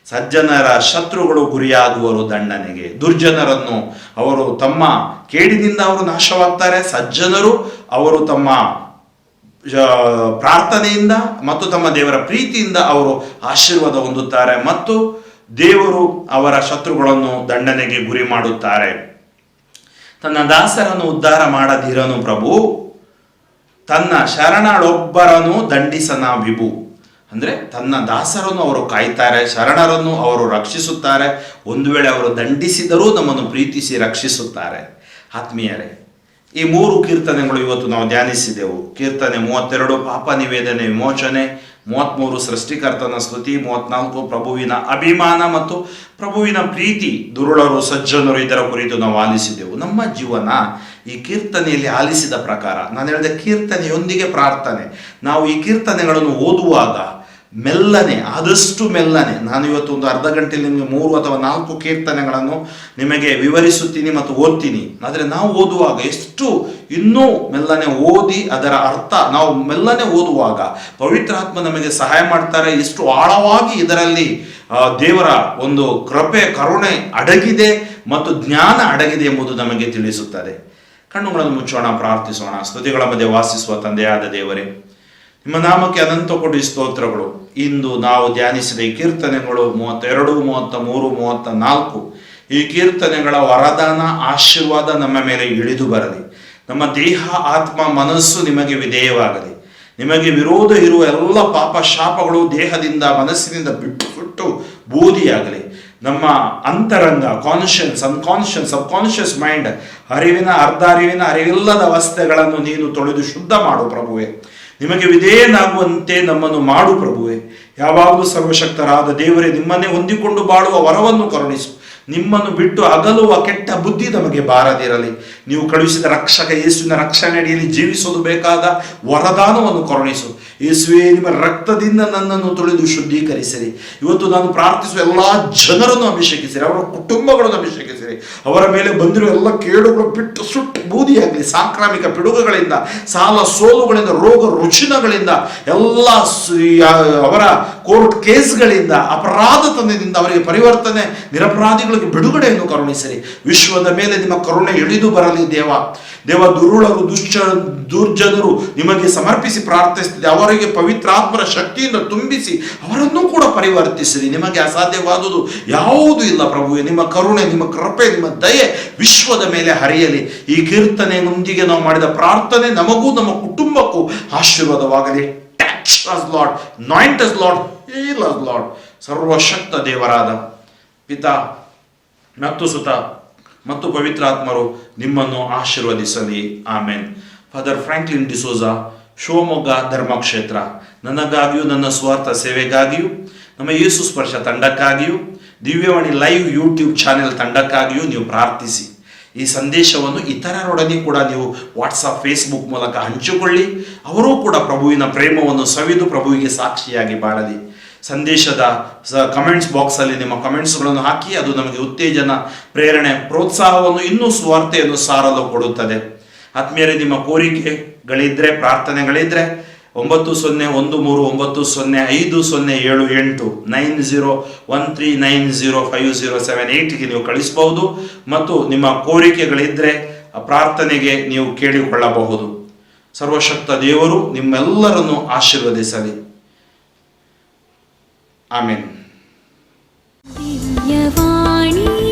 ಸಜ್ಜನರ ಶತ್ರುಗಳು ಗುರಿಯಾಗುವರು ದಂಡನೆಗೆ. ದುರ್ಜನರನ್ನು ಅವರು ತಮ್ಮ ಕೇಡಿನಿಂದ ಅವರು ನಾಶವಾಗ್ತಾರೆ. ಸಜ್ಜನರು ಅವರು ತಮ್ಮ ಪ್ರಾರ್ಥನೆಯಿಂದ ಮತ್ತು ತಮ್ಮ ದೇವರ ಪ್ರೀತಿಯಿಂದ ಅವರು ಆಶೀರ್ವಾದ ಹೊಂದುತ್ತಾರೆ ಮತ್ತು ದೇವರು ಅವರ ಶತ್ರುಗಳನ್ನು ದಂಡನೆಗೆ ಗುರಿ ಮಾಡುತ್ತಾರೆ. ತನ್ನ ದಾಸರನ್ನು ಉದ್ಧಾರ ಮಾಡದಿರನು ಪ್ರಭು, ತನ್ನ ಶರಣಳೊಬ್ಬರನ್ನು ದಂಡಿಸನ ವಿಭು. ಅಂದರೆ ತನ್ನ ದಾಸರನ್ನು ಅವರು ಕಾಯ್ತಾರೆ, ಶರಣರನ್ನು ಅವರು ರಕ್ಷಿಸುತ್ತಾರೆ. ಒಂದು ವೇಳೆ ಅವರು ದಂಡಿಸಿದರೂ ನಮ್ಮನ್ನು ಪ್ರೀತಿಸಿ ರಕ್ಷಿಸುತ್ತಾರೆ. ಆತ್ಮೀಯರೇ, ಈ 3 ಕೀರ್ತನೆಗಳು ಇವತ್ತು ನಾವು ಧ್ಯಾನಿಸಿದೆವು. ಕೀರ್ತನೆ 32 ಪಾಪ ನಿವೇದನೆ ವಿಮೋಚನೆ, 33 ಸೃಷ್ಟಿಕರ್ತನ ಸ್ತುತಿ, 34 ಪ್ರಭುವಿನ ಅಭಿಮಾನ ಮತ್ತು ಪ್ರಭುವಿನ ಪ್ರೀತಿ, ದುರುಳರು ಸಜ್ಜನರು, ಇದರ ಕುರಿತು ನಾವು ಆಲಿಸಿದೆವು. ನಮ್ಮ ಜೀವನ ಈ ಕೀರ್ತನೆಯಲ್ಲಿ ಆಲಿಸಿದ ಪ್ರಕಾರ, ನಾನು ಹೇಳಿದ ಕೀರ್ತನೆಯೊಂದಿಗೆ ಪ್ರಾರ್ಥನೆ, ನಾವು ಈ ಕೀರ್ತನೆಗಳನ್ನು ಓದುವಾಗ ಮೆಲ್ಲನೆ, ಆದಷ್ಟು ಮೆಲ್ಲನೆ, ನಾನು ಇವತ್ತು ಒಂದು ಅರ್ಧ ಗಂಟೆಯಲ್ಲಿ ನಿಮಗೆ 3 ಅಥವಾ 4 ಕೀರ್ತನೆಗಳನ್ನು ನಿಮಗೆ ವಿವರಿಸುತ್ತೀನಿ ಮತ್ತು ಓದ್ತೀನಿ. ಆದರೆ ನಾವು ಓದುವಾಗ ಎಷ್ಟು ಇನ್ನೂ ಮೆಲ್ಲನೆ ಓದಿ ಅದರ ಅರ್ಥ ನಾವು ಮೆಲ್ಲನೆ ಓದುವಾಗ ಪವಿತ್ರಾತ್ಮ ನಮಗೆ ಸಹಾಯ ಮಾಡ್ತಾರೆ. ಎಷ್ಟು ಆಳವಾಗಿ ಇದರಲ್ಲಿ ದೇವರ ಒಂದು ಕೃಪೆ, ಕರುಣೆ ಅಡಗಿದೆ ಮತ್ತು ಜ್ಞಾನ ಅಡಗಿದೆ ಎಂಬುದು ನಮಗೆ ತಿಳಿಸುತ್ತದೆ. ಕಣ್ಣುಗಳನ್ನು ಮುಚ್ಚೋಣ, ಪ್ರಾರ್ಥಿಸೋಣ. ಸ್ತುತಿಗಳ ಮಧ್ಯೆ ವಾಸಿಸುವ ತಂದೆಯಾದ ದೇವರೇ, ನಿಮ್ಮ ನಾಮಕ್ಕೆ ಅನಂತ ಕೋಟಿ ಸ್ತೋತ್ರಗಳು. ಇಂದು ನಾವು ಧ್ಯಾನಿಸಿದ ಈ ಕೀರ್ತನೆಗಳು 32, 33, 34 ಈ ಕೀರ್ತನೆಗಳ ವರದಾನ, ಆಶೀರ್ವಾದ ನಮ್ಮ ಮೇಲೆ ಇಳಿದು ಬರಲಿ. ನಮ್ಮ ದೇಹ, ಆತ್ಮ, ಮನಸ್ಸು ನಿಮಗೆ ವಿಧೇಯವಾಗಲಿ. ನಿಮಗೆ ವಿರೋಧ ಇರುವ ಎಲ್ಲ ಪಾಪ ಶಾಪಗಳು ದೇಹದಿಂದ, ಮನಸ್ಸಿನಿಂದ ಬಿಟ್ಟು ಬೂದಿಯಾಗಲಿ. ನಮ್ಮ ಅಂತರಂಗ, ಕಾನ್ಷಿಯನ್ಸ್, ಅನ್ಕಾನ್ಷಿಯಸ್, ಸಬ್ಕಾನ್ಷಿಯಸ್ ಮೈಂಡ್, ಅರಿವಿನ, ಅರ್ಧ ಅರಿವಿನ, ಅರಿವಿಲ್ಲದ ಅವಸ್ಥೆಗಳನ್ನು ನೀನು ತೊಳೆದು ಶುದ್ಧ ಮಾಡು ಪ್ರಭುವೆ. ನಿಮಗೆ ವಿಧೇಯನಾಗುವಂತೆ ನಮ್ಮನ್ನು ಮಾಡು ಪ್ರಭುವೆ. ಯಾವಾಗಲೂ ಸರ್ವಶಕ್ತರಾದ ದೇವರೇ, ನಿಮ್ಮನ್ನೇ ಹೊಂದಿಕೊಂಡು ಬಾಳುವ ವರವನ್ನು ಕರುಣಿಸು. ನಿಮ್ಮನ್ನು ಬಿಟ್ಟು ಅಗಲುವ ಕೆಟ್ಟ ಬುದ್ಧಿ ನಮಗೆ ಬಾರದಿರಲಿ. ನೀವು ಕಳುಹಿಸಿದ ರಕ್ಷಕ ಯೇಸುವಿನ ರಕ್ಷಣೆ ಅಡಿಯಲ್ಲಿ ಜೀವಿಸೋದು ಬೇಕಾದ ವರದಾನವನ್ನು ಕರುಣಿಸು. ಯೇಸುವೇ, ನಿಮ್ಮ ರಕ್ತದಿಂದ ನನ್ನನ್ನು ತೊಳೆದು ಶುದ್ಧೀಕರಿಸಿರಿ. ಇವತ್ತು ನಾನು ಪ್ರಾರ್ಥಿಸುವ ಎಲ್ಲ ಜನರನ್ನು ಅಭಿಷೇಕಿಸಿರಿ, ಅವರ ಕುಟುಂಬಗಳನ್ನು ಅಭಿಷೇಕಿಸಿರಿ. ಅವರ ಮೇಲೆ ಬಂದಿರುವ ಎಲ್ಲ ಕೇಡುಗಳು ಬಿಟ್ಟು ಸುಟ್ಟು ಬೂದಿಯಾಗಲಿ. ಸಾಂಕ್ರಾಮಿಕ ಪಿಡುಗುಗಳಿಂದ, ಸಾಲ ಸೋಲುಗಳಿಂದ, ರೋಗ ರುಜಿನಗಳಿಂದ, ಎಲ್ಲ ಅವರ ಕೋರ್ಟ್ ಕೇಸ್ಗಳಿಂದ, ಅಪರಾಧತನದಿಂದ ಅವರಿಗೆ ಪರಿವರ್ತನೆ, ನಿರಪರಾಧಿಗಳಿಗೆ ಬಿಡುಗಡೆಯನ್ನು ಕರುಣಿಸಿರಿ. ವಿಶ್ವದ ಮೇಲೆ ನಿಮ್ಮ ಕರುಣೆ ಇಳಿದು ಬರಲಿ ದೇವ. ದುರುಳರು, ದುರ್ಜನರು ನಿಮಗೆ ಸಮರ್ಪಿಸಿ ಪ್ರಾರ್ಥಿಸುತ್ತಿದೆ. ಅವರಿಗೆ ಪವಿತ್ರಾತ್ಮರ ಶಕ್ತಿಯಿಂದ ತುಂಬಿಸಿ ಅವರನ್ನು ಕೂಡ ಪರಿವರ್ತಿಸಿರಿ. ನಿಮಗೆ ಅಸಾಧ್ಯವಾದುದು ಯಾವುದೂ ಇಲ್ಲ ಪ್ರಭುವೆ. ನಿಮ್ಮ ಕರುಣೆ, ನಿಮ್ಮ ಕೃಪೆ, ನಿಮ್ಮ ದಯೆ ವಿಶ್ವದ ಮೇಲೆ ಹರಿಯಲಿ. ಈ ಕೀರ್ತನೆಯೊಂದಿಗೆ ನಾವು ಮಾಡಿದ ಪ್ರಾರ್ಥನೆ ನಮಗೂ ನಮ್ಮ ಕುಟುಂಬಕ್ಕೂ ಆಶೀರ್ವಾದವಾಗಲಿ. Touch us Lord, anoint us Lord, heal us Lord. ಸರ್ವಶಕ್ತ ದೇವರಾದ ಪಿತಾ ಮತ್ತು ಸುತ ಮತ್ತು ಪವಿತ್ರಾತ್ಮರು ನಿಮ್ಮನ್ನು ಆಶೀರ್ವದಿಸಲಿ. Amen. Father Franklin D'Souza, Shivamogga ಧರ್ಮಕ್ಷೇತ್ರ, ನನಗಾಗಿಯೂ ನನ್ನ ಸ್ವಾರ್ಥ ಸೇವೆಗಾಗಿಯೂ, ನಮ್ಮ ಯೇಸು ಸ್ಪರ್ಶ ತಂಡಕ್ಕಾಗಿಯೂ, ದಿವ್ಯವಾಣಿ ಲೈವ್ ಯೂಟ್ಯೂಬ್ ಚಾನೆಲ್ ತಂಡಕ್ಕಾಗಿಯೂ ನೀವು ಪ್ರಾರ್ಥಿಸಿ. ಈ ಸಂದೇಶವನ್ನು ಇತರರೊಡನೆ ಕೂಡ ನೀವು ವಾಟ್ಸಪ್, ಫೇಸ್ಬುಕ್ ಮೂಲಕ ಹಂಚಿಕೊಳ್ಳಿ. ಅವರೂ ಕೂಡ ಪ್ರಭುವಿನ ಪ್ರೇಮವನ್ನು ಸವಿದು ಪ್ರಭುವಿಗೆ ಸಾಕ್ಷಿಯಾಗಿ ಬಾಳಲಿ. ಸಂದೇಶದ ಕಮೆಂಟ್ಸ್ ಬಾಕ್ಸಲ್ಲಿ ನಿಮ್ಮ ಕಮೆಂಟ್ಸ್ಗಳನ್ನು ಹಾಕಿ. ಅದು ನಮಗೆ ಉತ್ತೇಜನ, ಪ್ರೇರಣೆ, ಪ್ರೋತ್ಸಾಹವನ್ನು ಇನ್ನೂ ಸುವಾರ್ತೆಯನ್ನು ಸಾರಲು ಕೊಡುತ್ತದೆ. ಆತ್ಮೀಯರೇ, ನಿಮ್ಮ ಕೋರಿಕೆಗಳಿದ್ದರೆ, ಪ್ರಾರ್ಥನೆಗಳಿದ್ದರೆ 9013905078 9013905078ಗೆ ನೀವು ಕಳಿಸಬಹುದು. ಮತ್ತು ನಿಮ್ಮ ಕೋರಿಕೆಗಳಿದ್ದರೆ ಪ್ರಾರ್ಥನೆಗೆ ನೀವು ಕೇಳಿಕೊಳ್ಳಬಹುದು. ಸರ್ವಶಕ್ತ ದೇವರು ನಿಮ್ಮೆಲ್ಲರನ್ನು ಆಶೀರ್ವದಿಸಲಿ. ಆಮೆನ್. ದಿವ್ಯವಾಣಿ